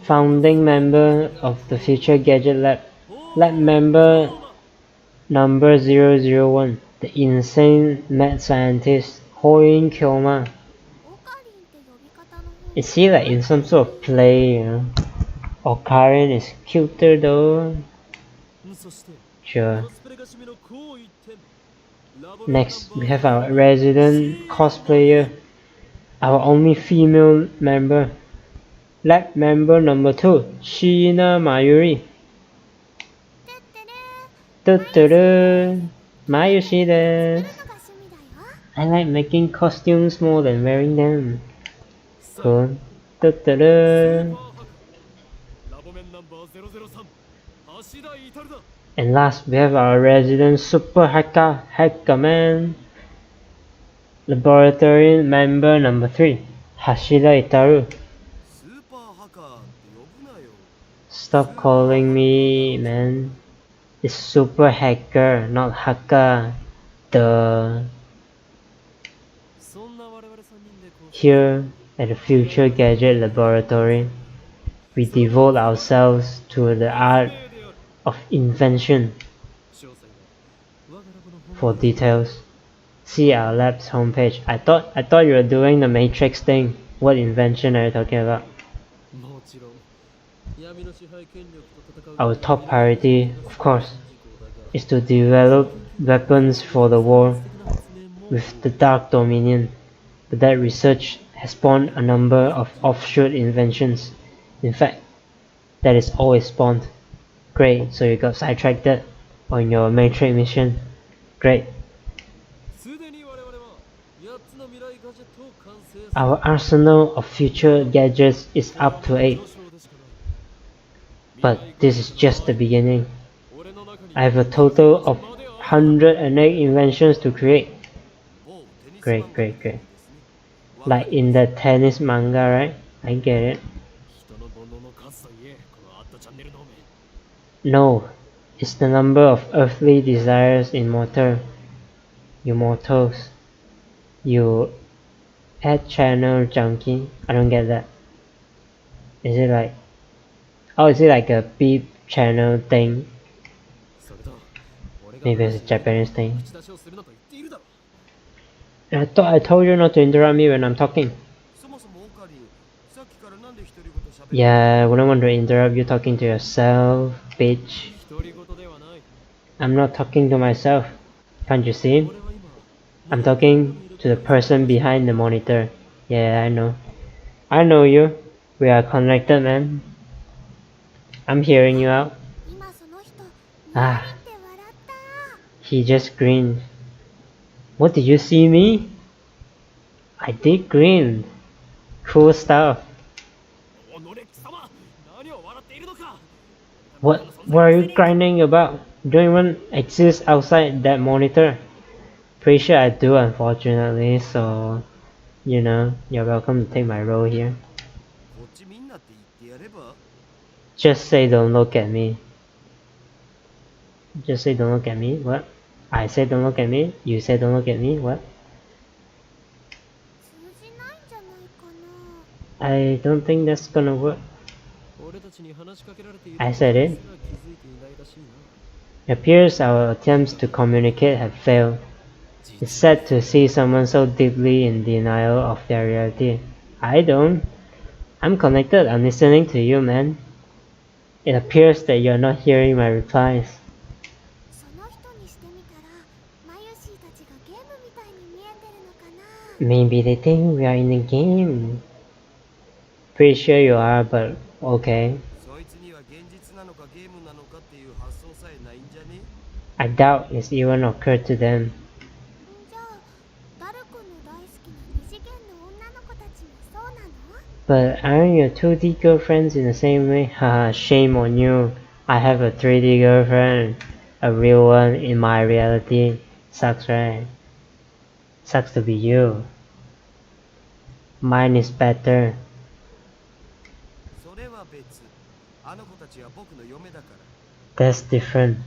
founding member of the Future Gadget Lab. Lab member number 001, the insane mad scientist Hoin Kyoma. Is he like in some sort of play, you know? Okarin is cuter though. Sure. Next, we have our resident cosplayer, our only female member, lab member number 2, Shiina Mayuri. Mayushi desu. I like making costumes more than wearing them. Cool. And last, we have our resident super hacker man, laboratory member number 3, Hashida Itaru. Stop calling me man. It's super hacker, not hacker. Duh. Here at the Future Gadget Laboratory, we devote ourselves to the art of invention. For details, see our lab's homepage. I thought you were doing the Matrix thing. What invention are you talking about? Our top priority, of course, is to develop weapons for the war with the Dark Dominion. But that research has spawned a number of offshoot inventions. In fact, that is all it spawned. Great, so you got sidetracked on your Matrix mission. Great. Our arsenal of future gadgets is up to 8. But this is just the beginning. I have a total of 108 inventions to create. Great. Like in the tennis manga, right? I get it. No, it's the number of earthly desires in you mortals. You ad channel junkie. I don't get that. Is it like... Oh, is it like a beep channel thing? Maybe it's a Japanese thing. I thought I told you not to interrupt me when I'm talking. Yeah, I wouldn't want to interrupt you talking to yourself, bitch. I'm not talking to myself. Can't you see? I'm talking to the person behind the monitor. Yeah, I know. I know you. We are connected, man. I'm hearing you out. Ah. He just grinned. What, did you see me? I did grin. Cool stuff. What are you grinding about? You don't even exist outside that monitor. Pretty sure I do, unfortunately, so... You know, you're welcome to take my role here. Just say don't look at me. Just say don't look at me. What? I said don't look at me. You said don't look at me. What? I don't think that's gonna work. I said it. It appears our attempts to communicate have failed. It's sad to see someone so deeply in denial of their reality. I don't. I'm connected. I'm listening to you, man. It appears that you're not hearing my replies. Maybe they think we are in a game. Pretty sure you are, but okay. I doubt it's even occurred to them. But aren't your 2D girlfriends in the same way? Haha, shame on you. I have a 3D girlfriend. A real one in my reality. Sucks, right? Sucks to be you. Mine is better. That's different.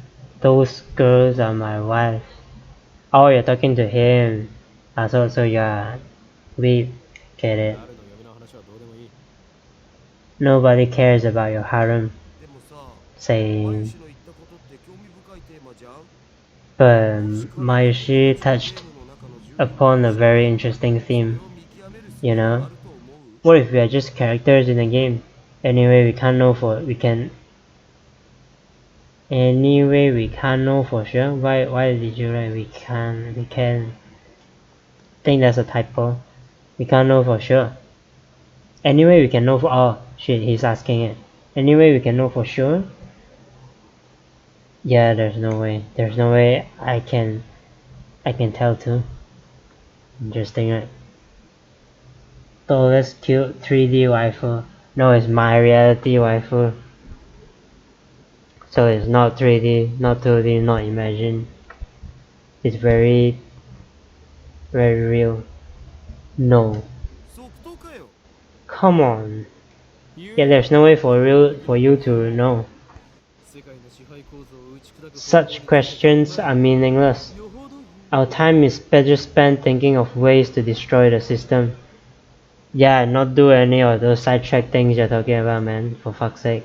Those girls are my wife. Oh, you're talking to him. So you're... We get it. Nobody cares about your harem. Same. But Mayushi touched upon a very interesting theme. You know? What if we are just characters in a game? Anyway, we can't know for sure. Why did you write we can? I think that's a typo. We can't know for sure. Anyway, we can know for... Oh, shit, he's asking it. Anyway, we can know for sure? Yeah, there's no way. There's no way I can tell too. Interesting, right? Tallest cute 3D waifu. No, it's my reality waifu. So it's not 3D, not 2D, not imagined. It's very real. No. Come on. Yeah, there's no way for you to know. Such questions are meaningless. Our time is better spent thinking of ways to destroy the system. Yeah, not do any of those sidetrack things you're talking about, man. For fuck's sake.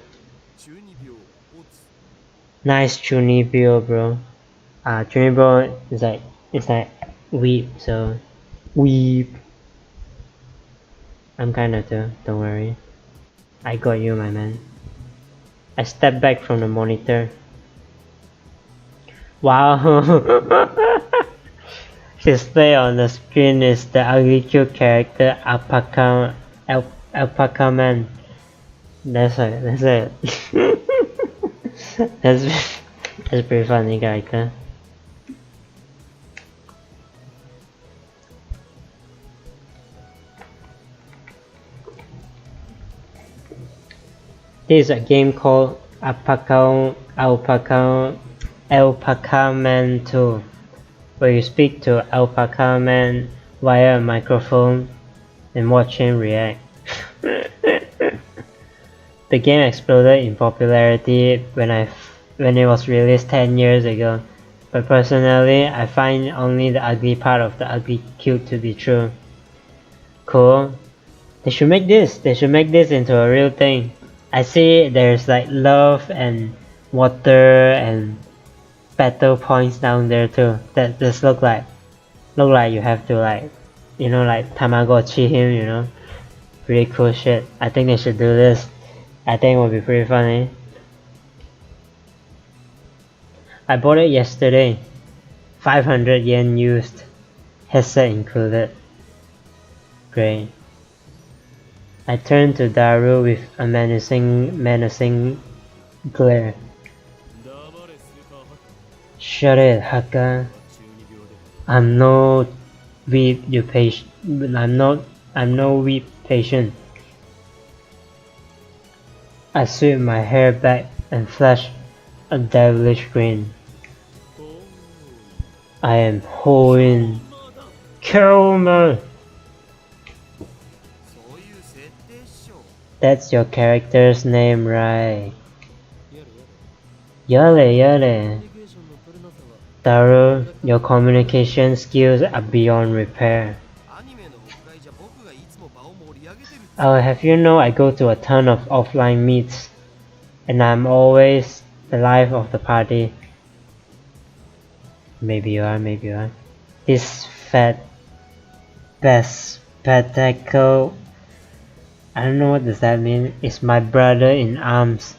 Nice Chunibyo, bro. Chunibyo is like, it's like weep, so weep. I'm kinda too, don't worry. I got you, my man. I stepped back from the monitor. Wow. Display on the screen is the ugly cute character Alpaca Man. That's pretty funny character. This is a game called Alpaca Man 2, where you speak to Alpaca Man via a microphone and watch him react. The game exploded in popularity when it was released 10 years ago, but personally I find only the ugly part of the ugly cute to be true. Cool. They should make this into a real thing. I see there's like love and water and battle points down there too. That just look like you have to like, you know, like Tamagotchi him, you know. Pretty cool shit. I think they should do this. I think it would be pretty funny. I bought it yesterday. 500 yen used. Headset included. Great. I turned to Daru with a menacing glare. Shut it, Haka. I'm no weak patient. I sweep my hair back and flash a devilish grin. I am Hoin. Kill me! That's your character's name, right? Yale. Daru, your communication skills are beyond repair. I'll have you know I go to a ton of offline meets, and I'm always the life of the party. Maybe you are. This fat bespectacled, I don't know what does that mean, is my brother in arms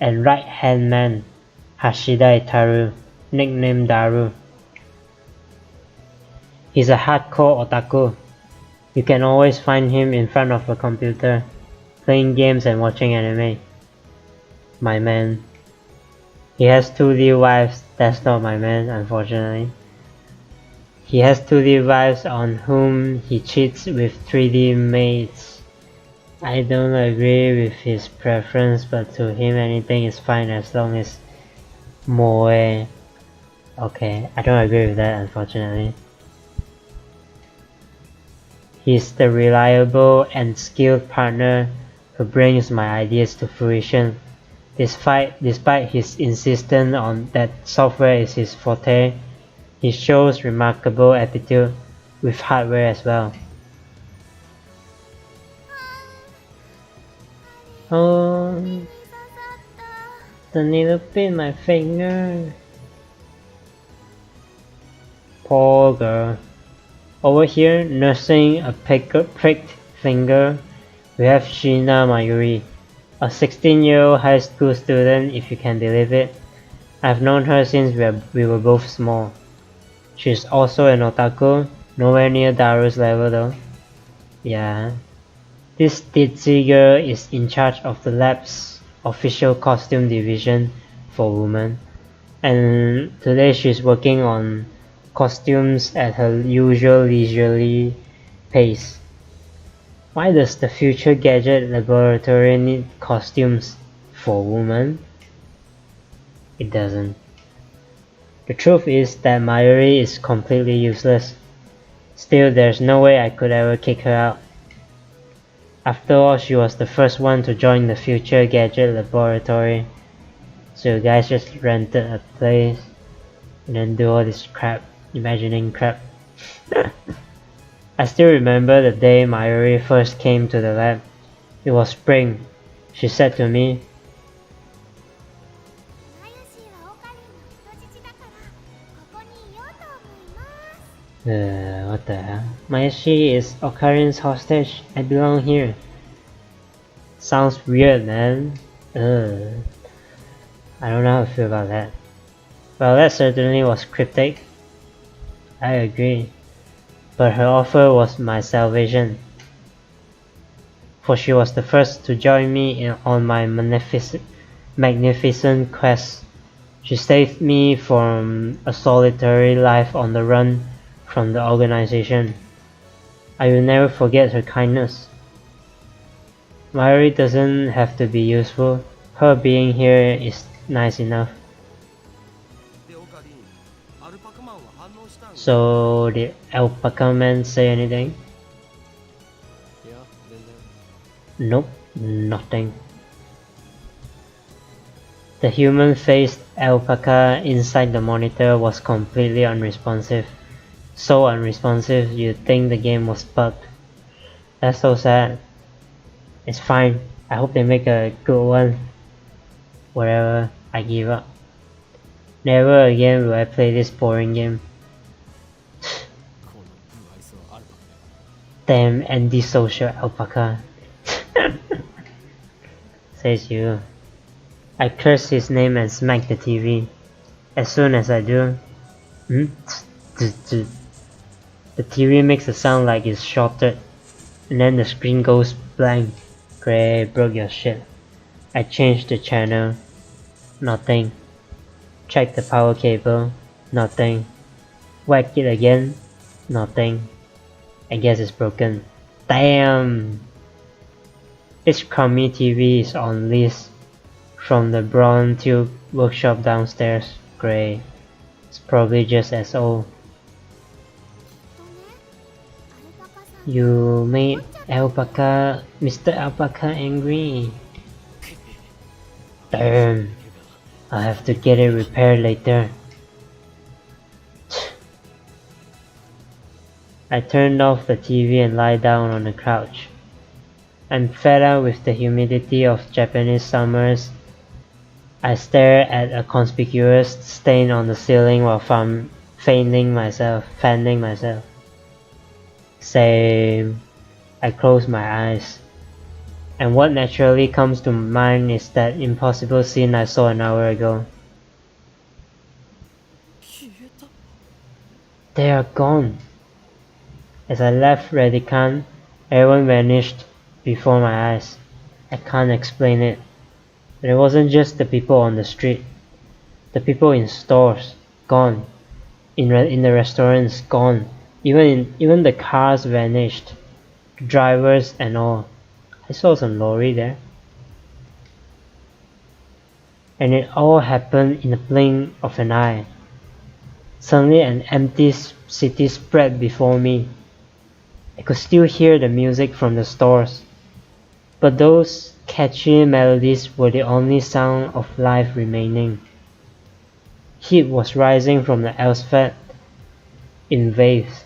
and right hand man, Hashida Itaru, nicknamed Daru. He's a hardcore otaku. You can always find him in front of a computer, playing games and watching anime. My man. He has 2D wives. That's not my man, unfortunately. He has 2D wives on whom he cheats with 3D mates. I don't agree with his preference, but to him anything is fine as long as moe. Okay, I don't agree with that, unfortunately. He's the reliable and skilled partner who brings my ideas to fruition. Despite his insistence on that software is his forte, he shows remarkable aptitude with hardware as well. Oh, the needle bit my finger. Poor girl. Over here, nursing a pricked finger, we have Shina Mayuri, a 16-year-old high school student, if you can believe it. I've known her since we were both small. She's also an otaku, nowhere near Daru's level though. Yeah. This ditzy girl is in charge of the lab's official costume division for women, and today she's working on costumes at her usual leisurely pace. Why does the future gadget laboratory need costumes for women? It doesn't. The truth is that Mayuri is completely useless. Still, there's no way I could ever kick her out. After all, she was the first one to join the future gadget laboratory. So you guys just rented a place and then do all this crap. Imagining crap. I still remember the day Mayuri first came to the lab. It was spring. She said to me, what the hell? Mayashi is Okarin's hostage. I belong here. Sounds weird, man. I don't know how to feel about that. Well, that certainly was cryptic. I agree, but her offer was my salvation, for she was the first to join me on my magnificent quest. She saved me from a solitary life on the run from the organization. I will never forget her kindness. Mayuri doesn't have to be useful. Her being here is nice enough. So did Alpaca Man say anything? Nope, nothing. The human-faced alpaca inside the monitor was completely unresponsive. So unresponsive you'd think the game was bugged. That's so sad. It's fine. I hope they make a good one. Whatever, I give up. Never again will I play this boring game. Damn antisocial alpaca. Says you. I curse his name and smack the TV. As soon as I do, the TV makes a sound like it's shorted, and then the screen goes blank. Great, broke your shit. I changed the channel. Nothing. Check the power cable. Nothing. Whack it again. Nothing. I guess it's broken. Damn! This crummy TV is on lease from the Braun Tube workshop downstairs. Great. It's probably just as old. You made Mr. Alpaca angry. Damn. I'll have to get it repaired later. I turned off the TV and lie down on the couch. I'm fed up with the humidity of Japanese summers. I stare at a conspicuous stain on the ceiling while fanning myself. Same. I close my eyes. And what naturally comes to mind is that impossible scene I saw an hour ago. They are gone. As I left Redikan, everyone vanished before my eyes. I can't explain it. But it wasn't just the people on the street. The people in stores, gone. In the restaurants, gone. Even the cars vanished. Drivers and all. I saw some lorry there. And it all happened in the blink of an eye. Suddenly an empty city spread before me. I could still hear the music from the stores. But those catchy melodies were the only sound of life remaining. Heat was rising from the asphalt in waves,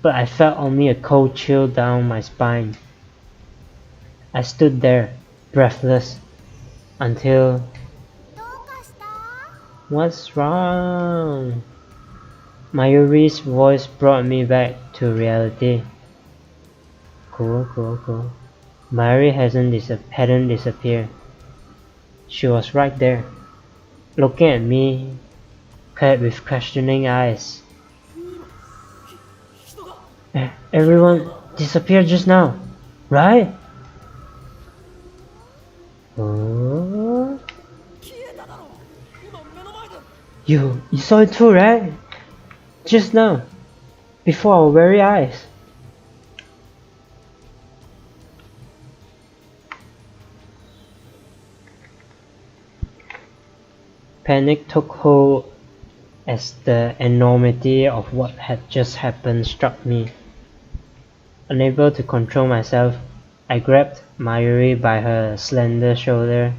but I felt only a cold chill down my spine. I stood there, breathless, until... What's wrong? Mayuri's voice brought me back to reality. Cool. Mayuri hadn't disappeared. She was right there, looking at me with questioning eyes. Everyone disappeared just now, right? Oh. You saw it too, right? Just now, before our very eyes. Panic took hold as the enormity of what had just happened struck me. Unable to control myself, I grabbed Mayuri by her slender shoulder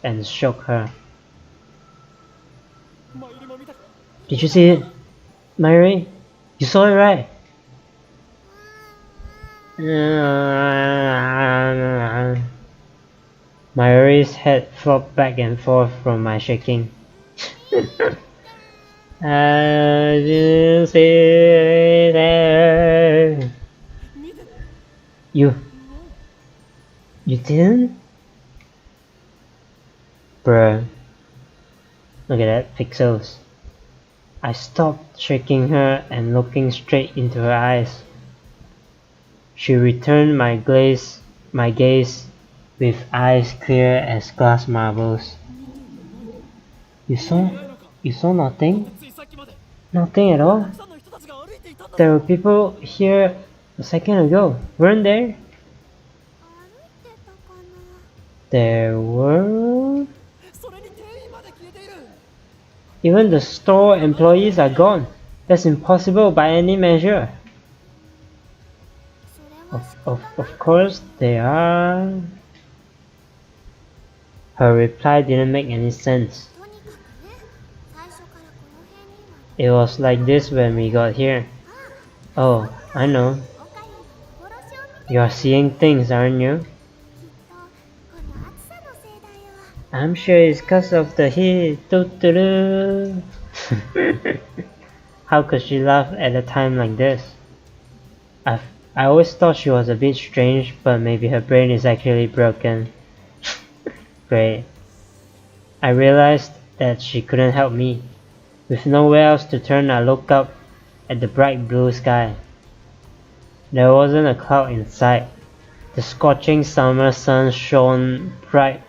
and shook her. Did you see it? Mayuri? You saw it, right? Mayuri's head flopped back and forth from my shaking. I didn't see it. You didn't? Bruh. Look at that, pixels. I stopped shaking her and looking straight into her eyes. She returned my gaze with eyes clear as glass marbles. You saw nothing? Nothing at all? There were people here a second ago, weren't there? There were... Even the store employees are gone. That's impossible by any measure. Of course they are. Her reply didn't make any sense. It was like this when we got here. Oh, I know. You're seeing things, aren't you? I'm sure it's because of the heat. How could she laugh at a time like this? I always thought she was a bit strange, but maybe her brain is actually broken. Great. I realized that she couldn't help me. With nowhere else to turn, I looked up at the bright blue sky. There wasn't a cloud in sight. The scorching summer sun shone bright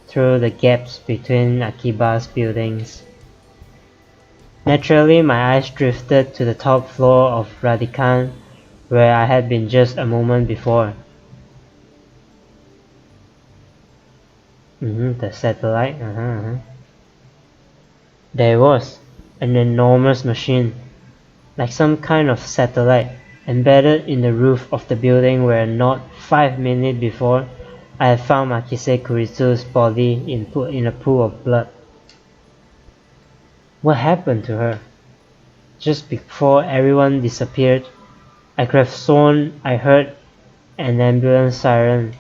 through the gaps between Akiba's buildings. Naturally, my eyes drifted to the top floor of Radikan, where I had been just a moment before. The satellite. There was an enormous machine, like some kind of satellite, embedded in the roof of the building where not 5 minutes before I had found Makise Kurizu's body in a pool of blood. What happened to her? Just before everyone disappeared, I could have sworn I heard an ambulance siren.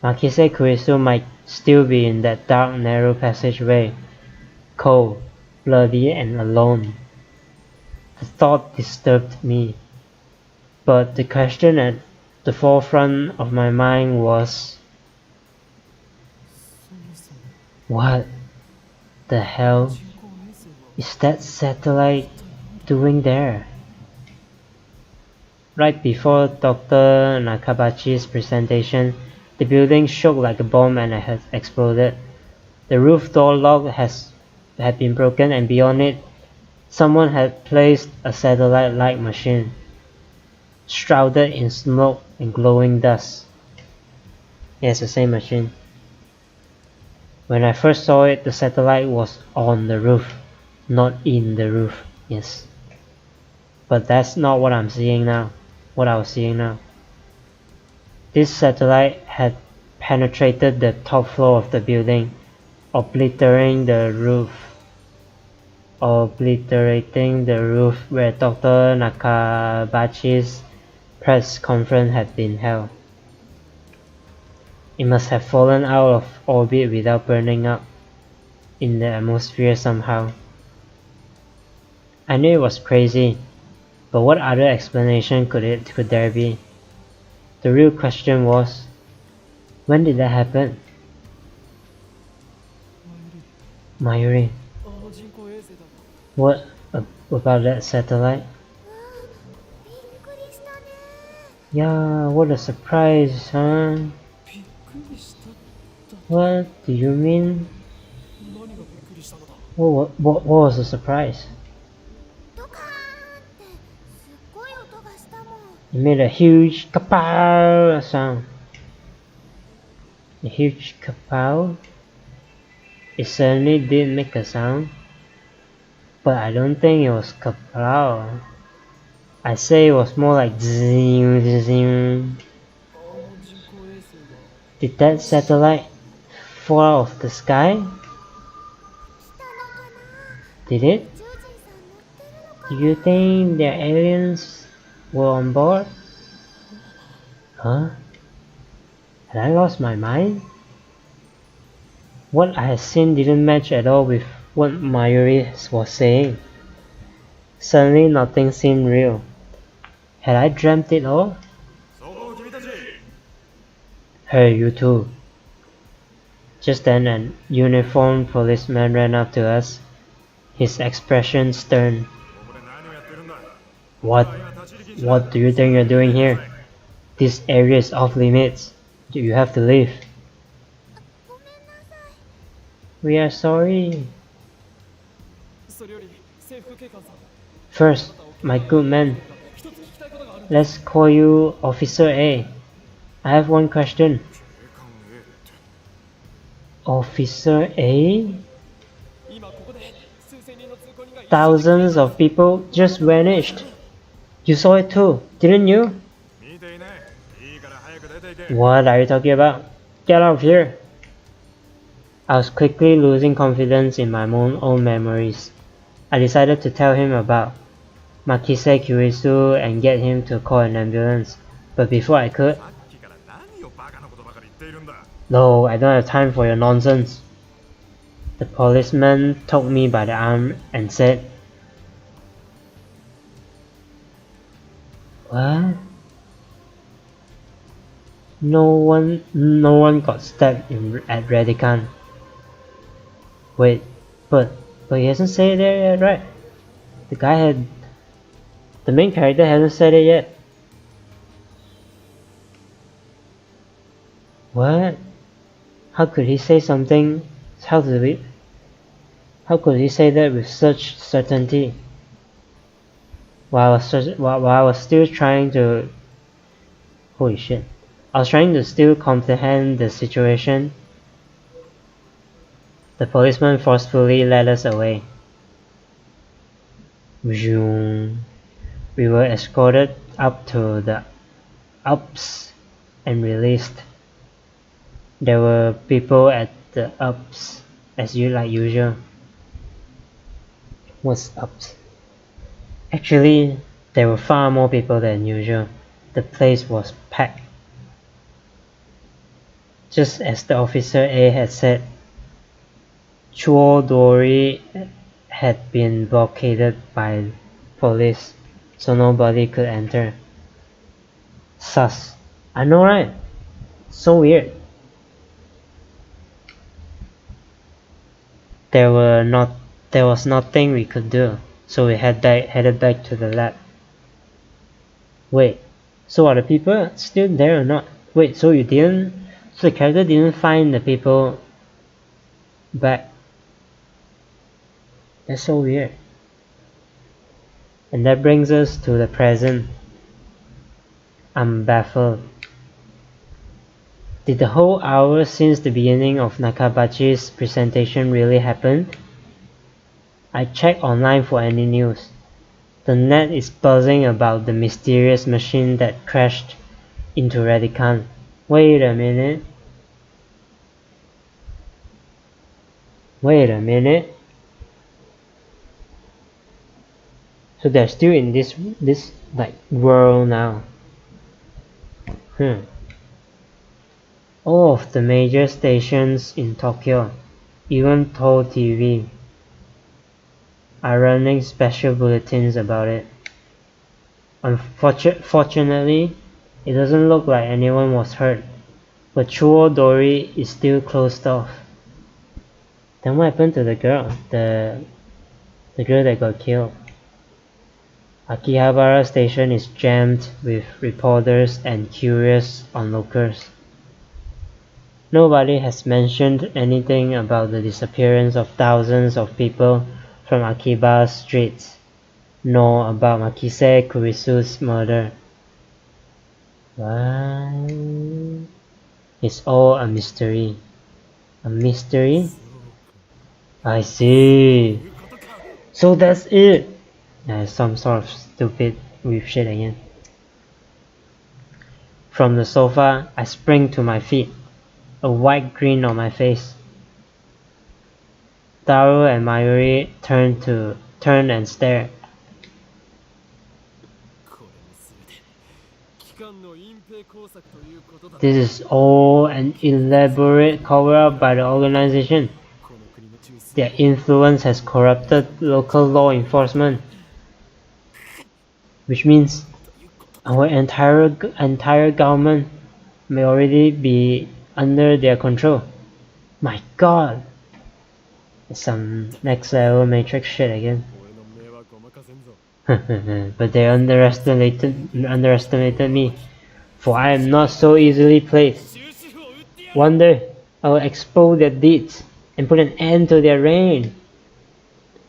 Makise Kurisu might still be in that dark, narrow passageway, cold, bloody, and alone. The thought disturbed me, but the question at the forefront of my mind was, what the hell is that satellite doing there? Right before Dr. Nakabachi's presentation, the building shook like a bomb and it had exploded. The roof door lock had been broken, and beyond it, someone had placed a satellite-like machine, shrouded in smoke and glowing dust. Yes, the same machine. When I first saw it, the satellite was on the roof, not in the roof. Yes. But that's not what I'm seeing now. What I was seeing now. This satellite had penetrated the top floor of the building, obliterating the roof where Dr. Nakabachi's press conference had been held. It must have fallen out of orbit without burning up in the atmosphere somehow. I knew it was crazy, but what other explanation could there be? The real question was, when did that happen? Mayuri, what about that satellite? Yeah, what a surprise, huh? What do you mean? What was the surprise? It made a huge kapow sound. A huge kapow? It certainly did make a sound, but I don't think it was kapow. I say it was more like zoom, zoom. Did that satellite fall out of the sky? Did it? Do you think the aliens were on board? Huh? Had I lost my mind? What I had seen didn't match at all with what Mayuri was saying. Suddenly nothing seemed real. Had I dreamt it all? Hey, you two. Just then an uniformed policeman ran up to us, his expression stern. What do you think you're doing here? This area is off limits. You have to leave. We are sorry. First, my good man, let's call you Officer A. I have one question. Officer A? Thousands of people just vanished. You saw it too, didn't you? What are you talking about? Get out of here! I was quickly losing confidence in my own memories. I decided to tell him about Makise Kurisu and get him to call an ambulance. But before I could... No, I don't have time for your nonsense. The policeman took me by the arm and said, What? No one got stabbed at Radican. Wait, but he hasn't said it there yet, right? The main character hasn't said it yet. What? How could he say something? How could he say that with such certainty? While I was still trying to... Holy shit. I was trying to still comprehend the situation. The policeman forcefully led us away. We were escorted up to the ups and released. There were people at the ups as usual. What's ups? Actually, there were far more people than usual. The place was packed. Just as the Officer A had said, Chuodori had been blockaded by police, so nobody could enter. Sus. I know, right? So weird. There was nothing we could do, so we headed back to the lab. Wait, so are the people still there or not? Wait, so the character didn't find the people back? That's so weird. And that brings us to the present. I'm baffled. Did the whole hour since the beginning of Nakabachi's presentation really happen? I checked online for any news. The net is buzzing about the mysterious machine that crashed into Radican. Wait a minute. So they're still in this world now. All of the major stations in Tokyo, even Toho TV, are running special bulletins about it. Fortunately, it doesn't look like anyone was hurt, but Chuodori is still closed off. Then what happened to the girl? The girl that got killed. Akihabara station is jammed with reporters and curious onlookers. Nobody has mentioned anything about the disappearance of thousands of people from Akiba's streets, nor about Makise Kurisu's murder. What? It's all a mystery. A mystery? I see. So that's it. Some sort of stupid weird shit again. From the sofa, I sprang to my feet, a wide grin on my face. Taro and Mayuri turned and stared. This is all an elaborate cover-up by the organization. Their influence has corrupted local law enforcement, which means our entire government may already be under their control. My god! It's some next level Matrix shit again. But they underestimated me, for I am not so easily played. One day, I will expose their deeds and put an end to their reign.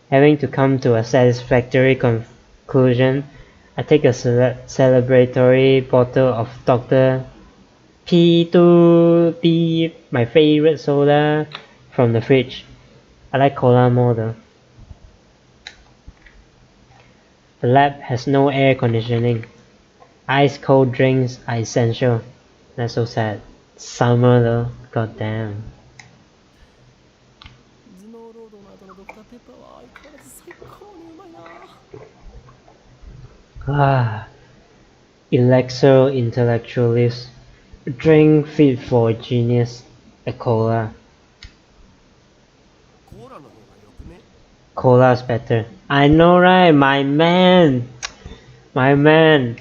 Having to come to a satisfactory conclusion, I take a celebratory bottle of Dr. P2P, my favorite soda, from the fridge. I like cola more though. The lab has no air conditioning. Ice cold drinks are essential. That's so sad. Summer though, god damn. Elixir intellectualist. A drink fit for a genius. A cola. Cola's better. I know, right? My man! My man!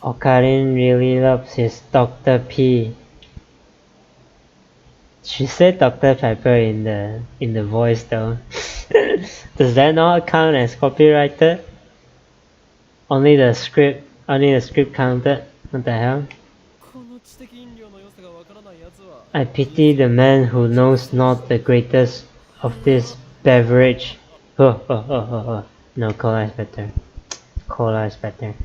Ocarin really loves his Dr. P. She said Dr. Pepper in the voice though. Does that not count as copyrighted? Only the script counted? What the hell? I pity the man who knows not the greatest of this beverage. No, cola is better. Cola is better.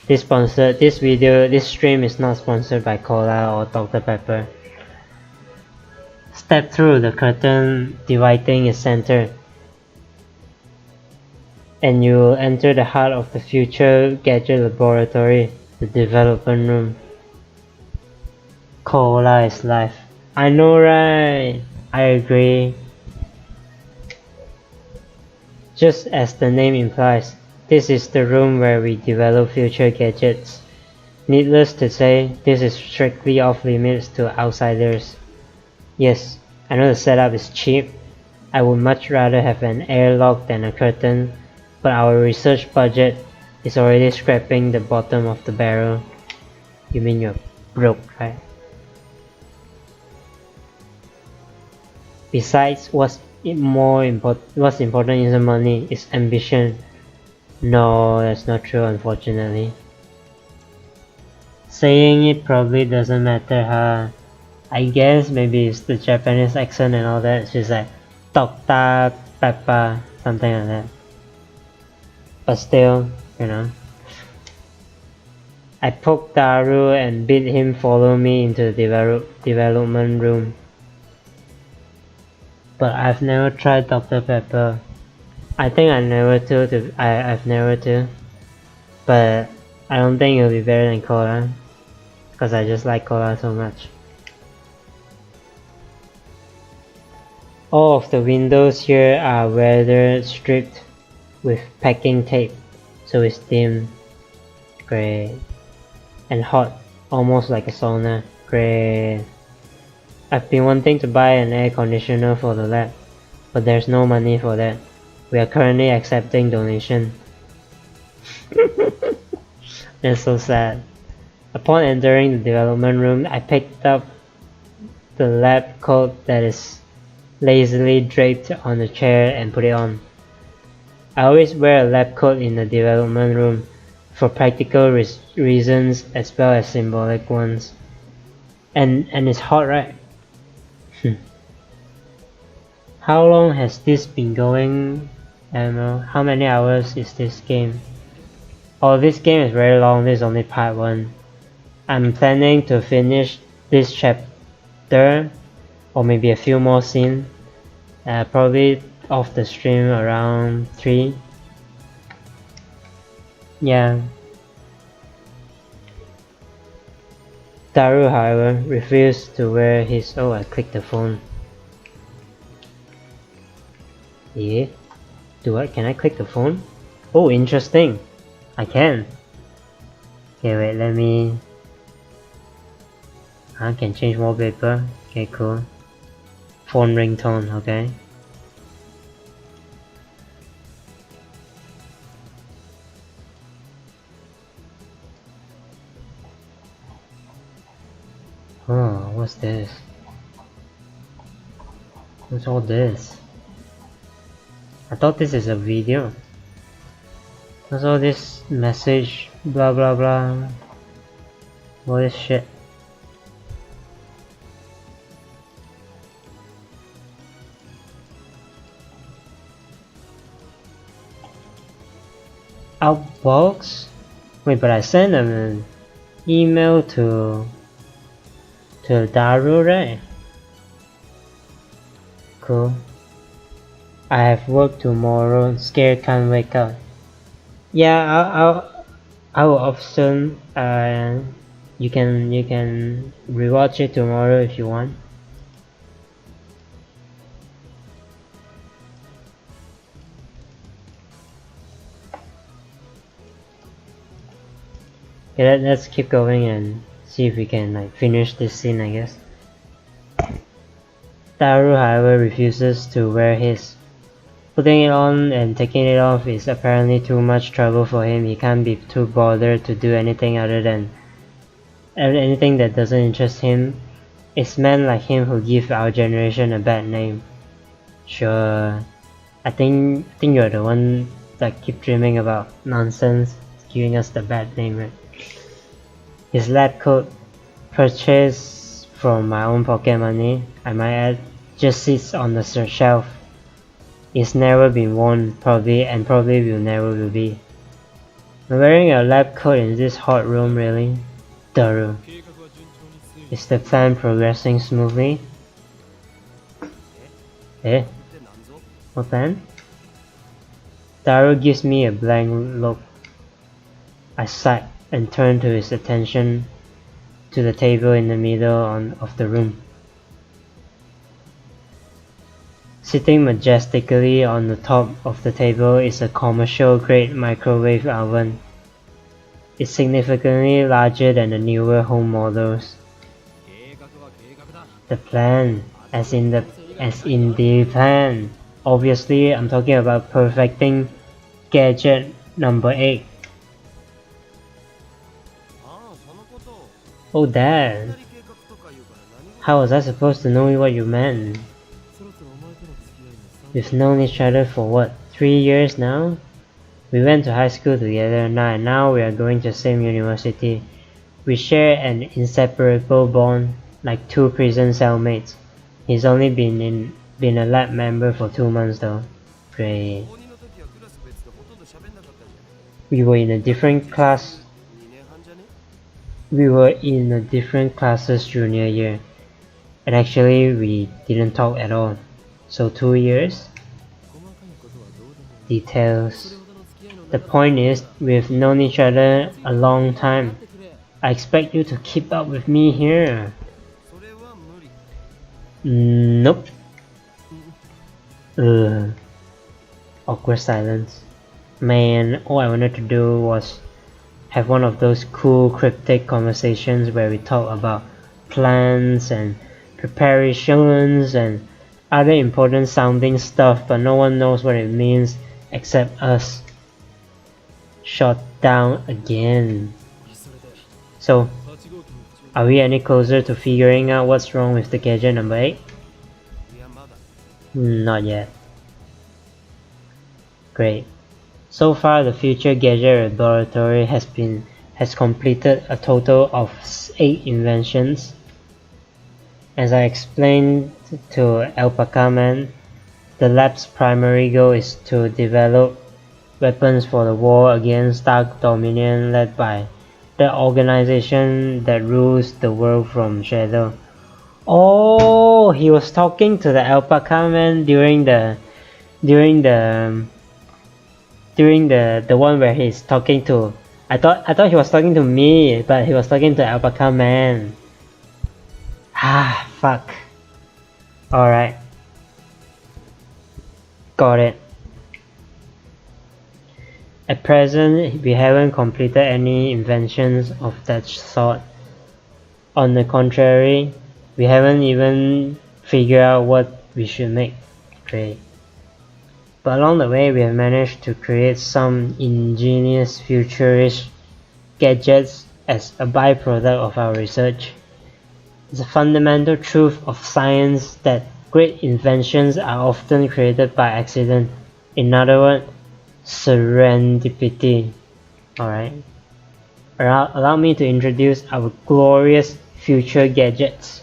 This stream is not sponsored by Cola or Dr. Pepper. Step through the curtain dividing its center, and you will enter the heart of the future gadget laboratory, the development room. Cola is life. I know, right? I agree. Just as the name implies, this is the room where we develop future gadgets. Needless to say, this is strictly off limits to outsiders. Yes, I know the setup is cheap. I would much rather have an airlock than a curtain, but our research budget is already scraping the bottom of the barrel. You mean you're broke, right? Besides, what's important isn't money, it's ambition. No, that's not true, unfortunately. Saying it probably doesn't matter, huh? I guess maybe it's the Japanese accent and all that. She's like Dr. Pepper, something like that. But still, you know. I poked Daru and bid him follow me into the development room. But I've never tried Dr. Pepper. I think I've never too. But I don't think it'll be better than cola, because I just like cola so much. All of the windows here are weather stripped with packing tape, so it's dim. Great. And hot, almost like a sauna. Great. I've been wanting to buy an air conditioner for the lab, but there's no money for that. We are currently accepting donation. That's so sad. Upon entering the development room, I picked up the lab coat that is lazily draped on the chair and put it on. I always wear a lab coat in the development room for practical reasons as well as symbolic ones. And it's hot, right? How long has this been going? I don't know. How many hours is this game? Oh, this game is very long. This is only part 1. I'm planning to finish this chapter, or maybe a few more scenes. Probably off the stream around 3. Yeah. Daru, however, refused to wear his... Oh, I clicked the phone. Yeah. Can I click the phone? Oh, interesting. I can. Okay, wait, let me... I can change wallpaper. Okay, cool. Phone ringtone, okay. Oh, what's this? What's all this? I thought this is a video. What's all this message? Blah blah blah. All this shit. Outbox? Wait, but I sent an email to To Daru, right? Cool. I have work tomorrow. Scared can't wake up. Yeah, I will option. You can rewatch it tomorrow if you want. Okay, let's keep going and see if we can like finish this scene, I guess. Taru, however, refuses to wear his. Putting it on and taking it off is apparently too much trouble for him. He can't be too bothered to do anything other than anything that doesn't interest him. It's men like him who give our generation a bad name. Sure, I think you're the one that keep dreaming about nonsense, giving us the bad name, right? His lab coat, purchased from my own pocket money, I might add, just sits on the shelf. It's never been worn, probably will never will be. I'm wearing a lab coat in this hot room, really? Daru. Is the plan progressing smoothly? Eh? What plan? Daru gives me a blank look. I sighed and turned to his attention to the table in the middle of the room. Sitting majestically on the top of the table is a commercial-grade microwave oven. It's significantly larger than the newer home models. The plan, as in the plan. Obviously, I'm talking about perfecting gadget number 8. Oh, Dad. How was I supposed to know what you meant? We've known each other for what, 3 years now? We went to high school together and now we are going to the same university. We share an inseparable bond, like 2 prison cellmates. He's only been a lab member for 2 months though. Great. We were in a different classes junior year. And actually we didn't talk at all. So 2 years? Details. The point is, we've known each other a long time. I expect you to keep up with me here. Nope. Awkward silence. Man, all I wanted to do was have one of those cool cryptic conversations where we talk about plans and preparations and other important sounding stuff, but no one knows what it means except us. Shot down again. So, are we any closer to figuring out what's wrong with the gadget number 8? Not yet. Great. So far, the future gadget laboratory has completed a total of 8 inventions. As I explained to Alpaca Man, the lab's primary goal is to develop weapons for the war against Dark Dominion led by the organization that rules the world from Shadow. Oh, he was talking to the Alpaca Man during the one where he's talking to. I thought he was talking to me, but he was talking to Alpaca Man. Ah, fuck. Alright. Got it. At present, we haven't completed any inventions of that sort. On the contrary, we haven't even figured out what we should make. Great. But along the way, we have managed to create some ingenious futurist gadgets as a byproduct of our research. It's a fundamental truth of science that great inventions are often created by accident. In other words, serendipity. Alright. Allow me to introduce our glorious future gadgets.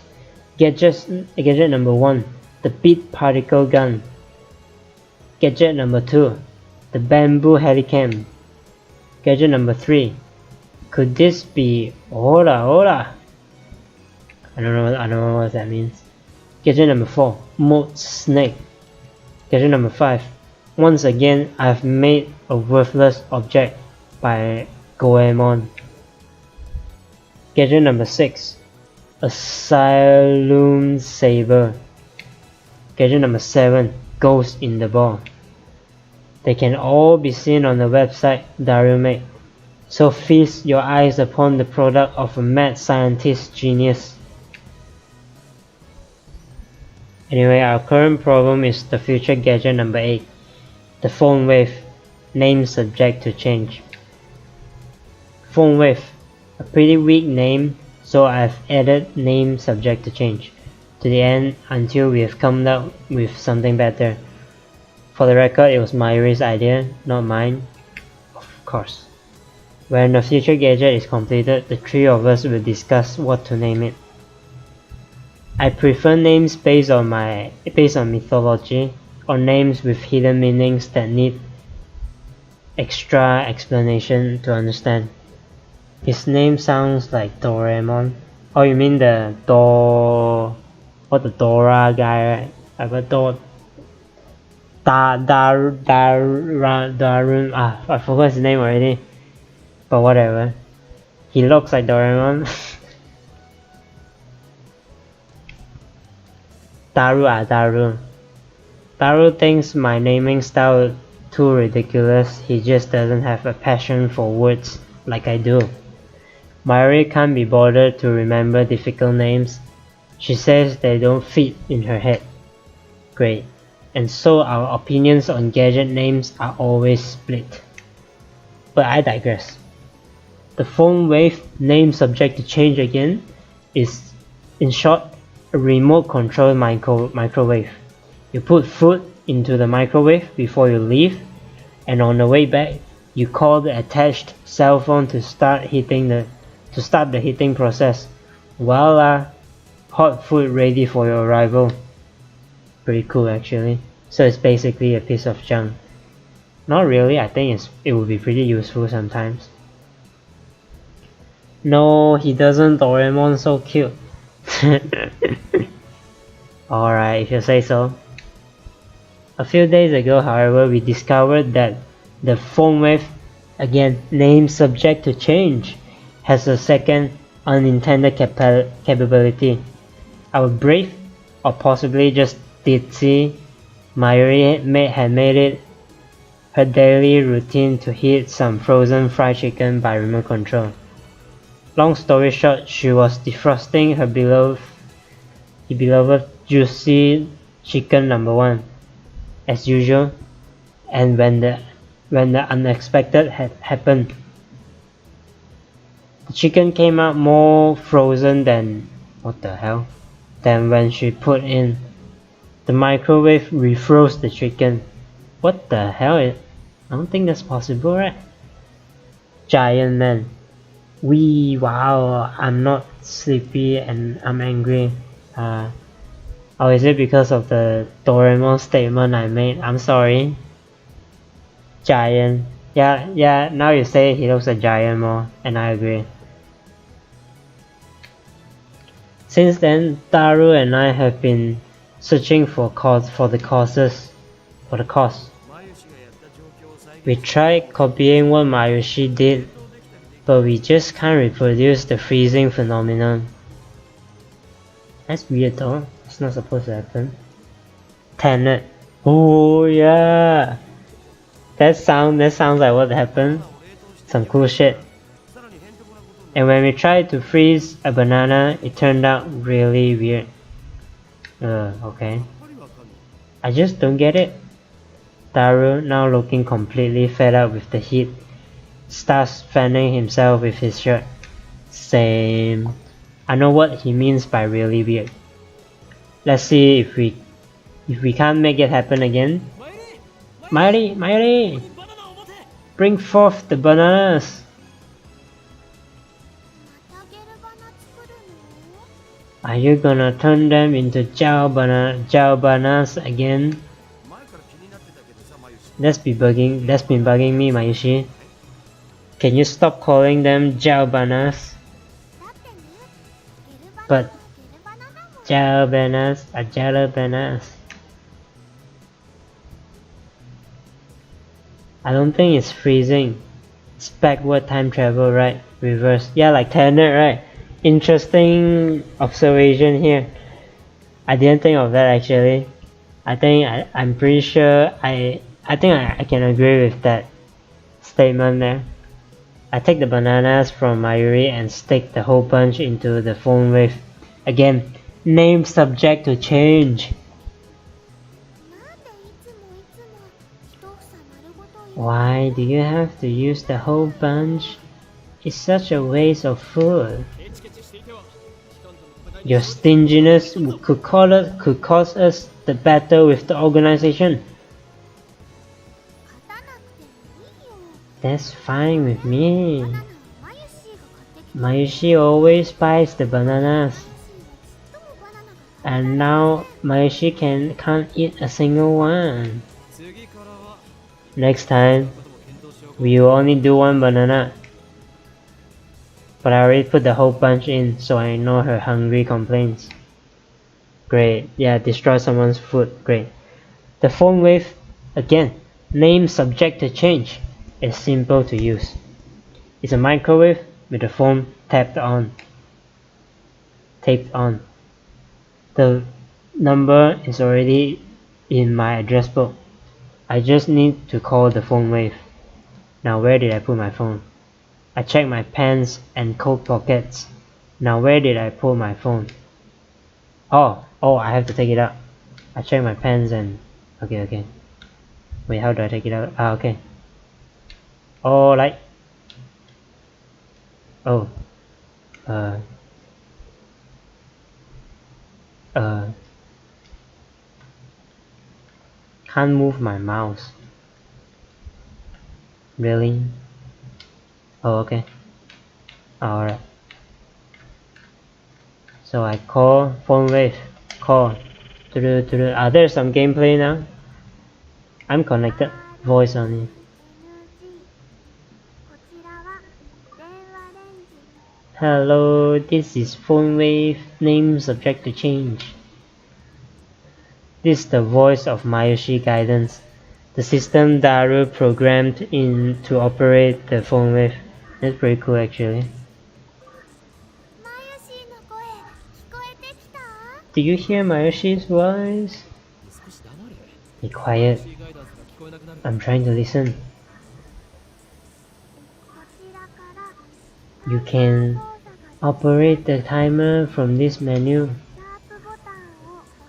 Gadget number 1, the beat particle gun. Gadget number 2, the bamboo helicam. Gadget number 3, could this be hola? I don't know what that means. Gadget number 4, Mode Snake. Gadget number 5, once again I've made a worthless object by Goemon. Gadget number 6, Asylum Saber. Gadget number 7, Ghost in the Ball. They can all be seen on the website Darumake, so feast your eyes upon the product of a mad scientist genius. Anyway, our current problem is the future gadget number 8, the phone wave, name subject to change. Phone wave, a pretty weak name, so I've added name subject to change to the end until we have come up with something better. For the record, it was Mayuri's idea, not mine, of course. When the future gadget is completed, the three of us will discuss what to name it. I prefer names based on mythology, or names with hidden meanings that need extra explanation to understand. His name sounds like Doraemon. Oh, you mean the the Dora guy, right? Darun, I forgot his name already. But whatever. He looks like Doraemon. Daru. Daru thinks my naming style too ridiculous. He just doesn't have a passion for words like I do. Mayuri can't be bothered to remember difficult names. She says they don't fit in her head. Great. And so our opinions on gadget names are always split. But I digress. The phone wave name subject to change again is, in short, a remote control microwave. You put food into the microwave before you leave, and on the way back, you call the attached cell phone to start the heating process. Voila! Hot food ready for your arrival. Pretty cool actually. So it's basically a piece of junk. Not really, I think it would be pretty useful sometimes. No, he doesn't. Doraemon so cute. Alright, if you say so. A few days ago, however, we discovered that the phone wave, again name subject to change, has a second unintended capability. Our brave, or possibly just ditzy, Mayuri had made it her daily routine to heat some frozen fried chicken by remote control. Long story short, she was defrosting her beloved juicy chicken number 1, as usual, and when the unexpected had happened, the chicken came out more frozen than when she put in. The microwave refroze the chicken. What the hell? I don't think that's possible, right? Giant man. Wow, I'm not sleepy and I'm angry. Oh, is it because of the Doraemon statement I made? I'm sorry. Giant. Yeah, now you say he looks a giant more, and I agree. Since then, Daru and I have been searching for the cause. We tried copying what Mayushi did, but we just can't reproduce the freezing phenomenon. That's weird though, it's not supposed to happen. Tenet. Oh yeah! That sounds like what happened. Some cool shit. And when we tried to freeze a banana, it turned out really weird. Okay. I just don't get it. Daru, now looking completely fed up with the heat, starts fanning himself with his shirt. Same. I know what he means by really weird. Let's see if we can't make it happen again. Mayuri! Bring forth the bananas! Are you gonna turn them into Jiao bananas again? That's been bugging me, Mayushi. Can you stop calling them Jiao bananas? But Ciao bananas, ajala bananas. I don't think it's freezing. It's backward time travel, right? Reverse. Yeah, like Tenet, right? Interesting observation here. I didn't think of that actually. I'm pretty sure I can agree with that statement there. I take the bananas from Mayuri and stick the whole bunch into the phone wave. Again, name subject to change. Why do you have to use the whole bunch? It's such a waste of food. Your stinginess could cause us the battle with the organization. That's fine with me. Mayushi always buys the bananas. And now Mayushi can't eat a single one. Next time, we will only do one banana. But I already put the whole bunch in, so I know her hungry complaints. Great. Yeah, destroy someone's food. Great. The phone wave, again, name subject to change. It's simple to use. It's a microwave with the phone taped on. The number is already in my address book. I just need to call the phone wave. Now where did I put my phone? I check my pants and coat pockets. Now where did I put my phone? Oh, I have to take it out. I check my pants and... Okay. Wait, how do I take it out? Okay. Alright. Oh. Can't move my mouse. Really? Oh, okay. Alright. So I call phone wave. Call. There's some gameplay now. I'm connected. Voice only. Hello, this is phone wave. Name subject to change. This is the voice of Mayushi Guidance, the system Daru programmed in to operate the phone wave. That's pretty cool actually. Do you hear Mayushi's voice? Be quiet. I'm trying to listen. You can operate the timer from this menu.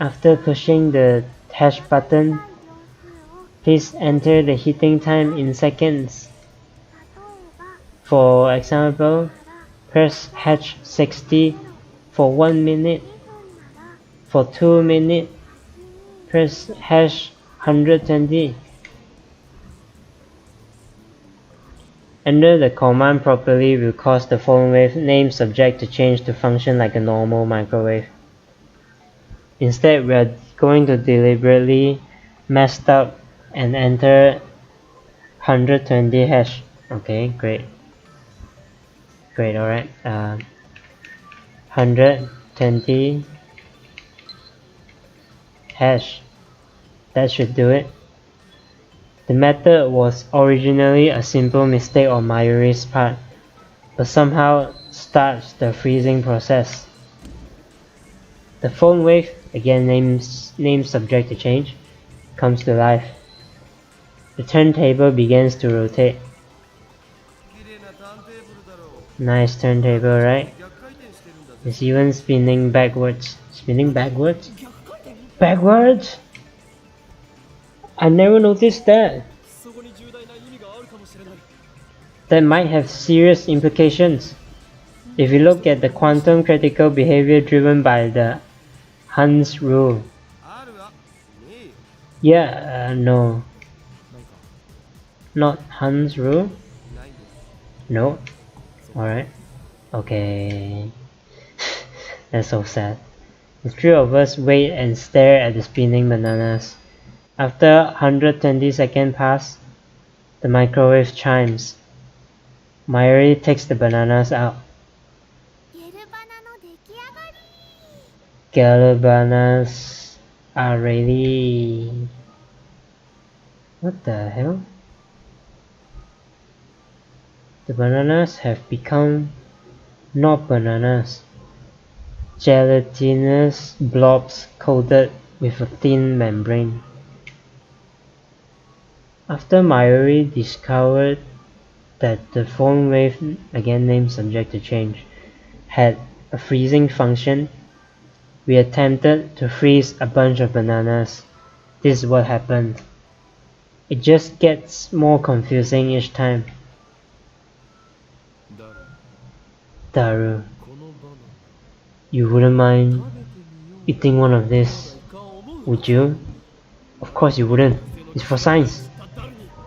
After pushing the hash button, please enter the heating time in seconds. For example, press hash 60 for 1 minute. For 2 minutes, press hash 120. Enter the command properly will cause the phone wave name subject to change to function like a normal microwave. Instead, we are going to deliberately mess up and enter 120 hash. Okay, great, alright. 120 hash. That should do it. The method was originally a simple mistake on Mayuri's part, but somehow starts the freezing process. The phone wave, again name subject to change, comes to life. The turntable begins to rotate. Nice turntable, right? It's even spinning backwards. Spinning backwards? Backwards? I never noticed that. That might have serious implications. If you look at the quantum critical behavior driven by the Hans rule. Yeah, no. Not Hans rule? No? Alright. Okay. That's so sad. The three of us wait and stare at the spinning bananas. After 120 seconds pass, the microwave chimes. Mayuri takes the bananas out. Galabanas are really... What the hell? The bananas have become not bananas. Gelatinous blobs coated with a thin membrane. After Mayuri discovered that the foam wave, again named subject to change, had a freezing function, we attempted to freeze a bunch of bananas. This is what happened. It just gets more confusing each time. Daru, you wouldn't mind eating one of this, would you? Of course you wouldn't. It's for science.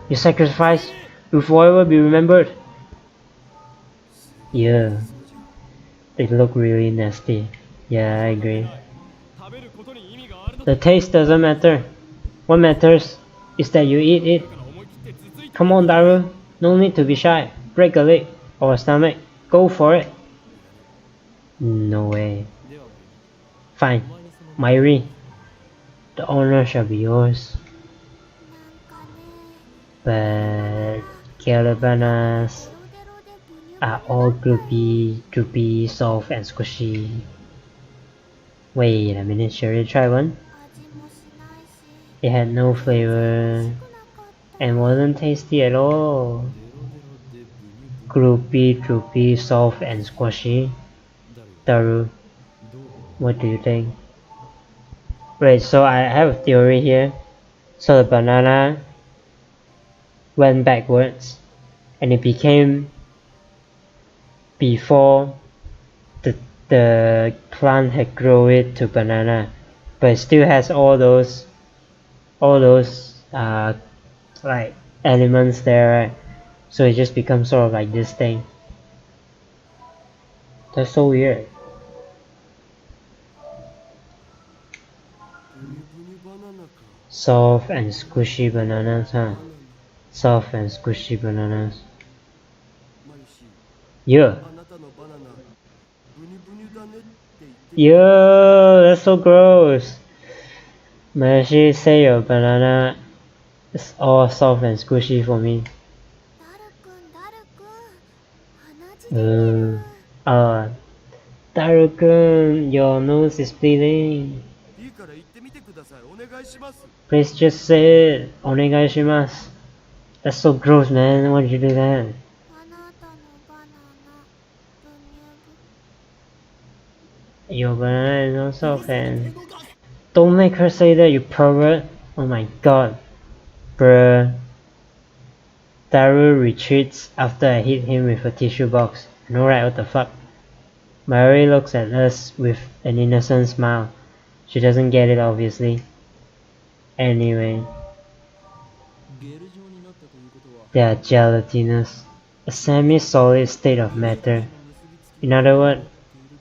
Your sacrifice will forever be remembered. Yeah, they look really nasty. Yeah, I agree. The taste doesn't matter. What matters is that you eat it. Come on, Daru. No need to be shy. Break a leg or a stomach. Go for it. No way. Fine. Mayuri, the honor shall be yours. But Calabanas are all gloopy, droopy, soft and squishy. Wait a minute, shall we try one? It had no flavor and wasn't tasty at all. Gloopy, droopy, soft and squishy. Daru, what do you think? Right, so I have a theory here. So the banana went backwards and it became before the plant had grown it to banana, but it still has all those like elements there, right? So it just becomes sort of like this thing. That's so weird. Soft and squishy bananas, huh? Soft and squishy bananas. Yeah. Yo, that's so gross. Mashi, say your banana is all soft and squishy for me. Daru-kun, your nose is bleeding. Please just say it. Onegaishimasu. That's so gross, man. Why did you do that? Your banana is not soft and... Don't make her say that, you pervert. Oh my god. Bruh. Daru retreats after I hit him with a tissue box. I know, right? What the fuck? Mayuri looks at us with an innocent smile. She doesn't get it, obviously. Anyway. They are gelatinous. A semi-solid state of matter. In other words,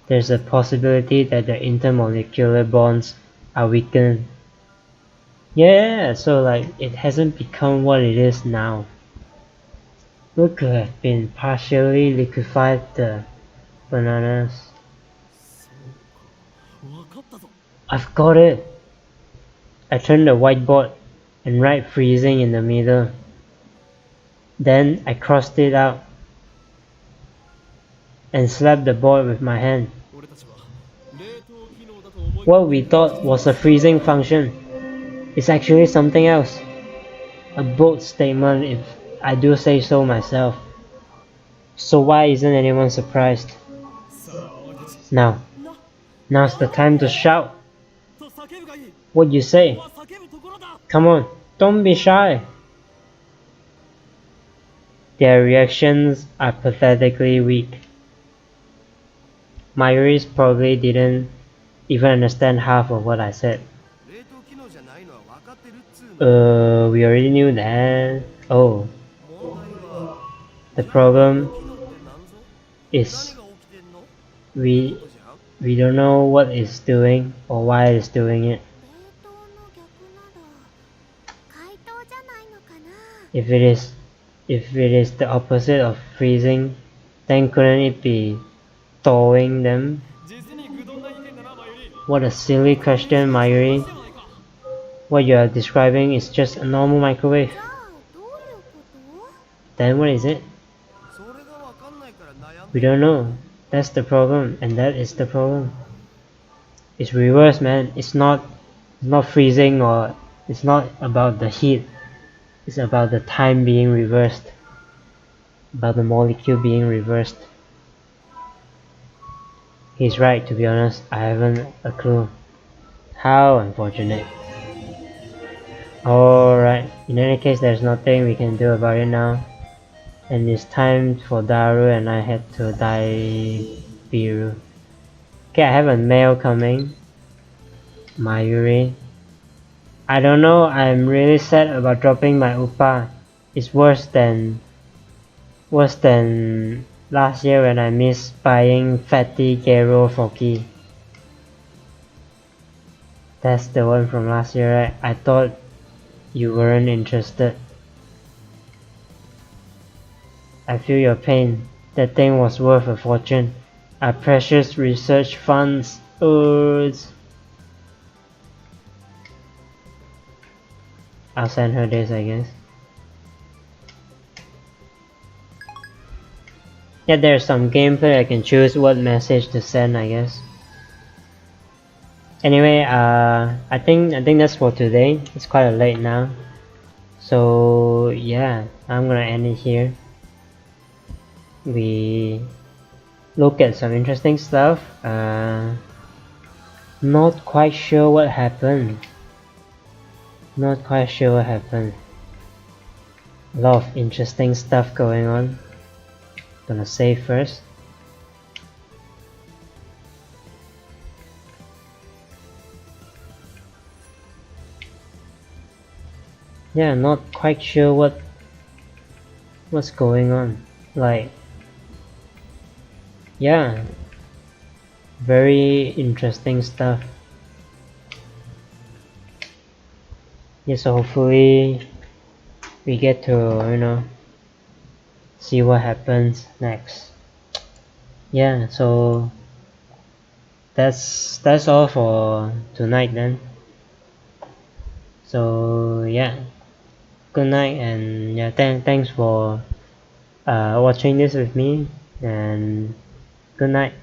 there's a possibility that the intermolecular bonds are weakened. Yeah, so like it hasn't become what it is now. We could have been partially liquefied the bananas. I've got it! I turned the whiteboard and write freezing in the middle. Then I crossed it out and slapped the board with my hand. What we thought was a freezing function is actually something else. A bold statement if I do say so myself. So why isn't anyone surprised? Now's the time to shout. What you say? Come on, don't be shy. Their reactions are pathetically weak. Mayuri probably didn't even understand half of what I said. We already knew that. Oh. The problem is we don't know what it's doing or why it's doing it. If it is the opposite of freezing, then couldn't it be thawing them? What a silly question, Mayuri. What you are describing is just a normal microwave. Then what is it? We don't know. That's the problem, and that is the problem. It's reversed, man. It's not freezing, or it's not about the heat. It's about the time being reversed. About the molecule being reversed. He's right, to be honest. I haven't a clue. How unfortunate. Alright, in any case, there's nothing we can do about it now. And it's time for Daru and I head to Daibiru. Okay, I have a mail coming. Mayuri. I don't know, I'm really sad about dropping my Upa. It's worse than last year when I missed buying Fatty Gero Foki. That's the one from last year, right? I thought you weren't interested. I feel your pain. That thing was worth a fortune. Our precious research funds. I'll send her this, I guess. Yeah, there's some gameplay. I can choose what message to send, I guess. Anyway, I think that's for today. It's quite late now. So yeah, I'm gonna end it here. We look at some interesting stuff. Not quite sure what happened. A lot of interesting stuff going on. Gonna save first. Yeah, not quite sure what's going on. Like, yeah, very interesting stuff. Yeah, so hopefully we get to, see what happens next. Yeah, so that's all for tonight then. So yeah, good night, and yeah, thanks for watching this with me, and good night.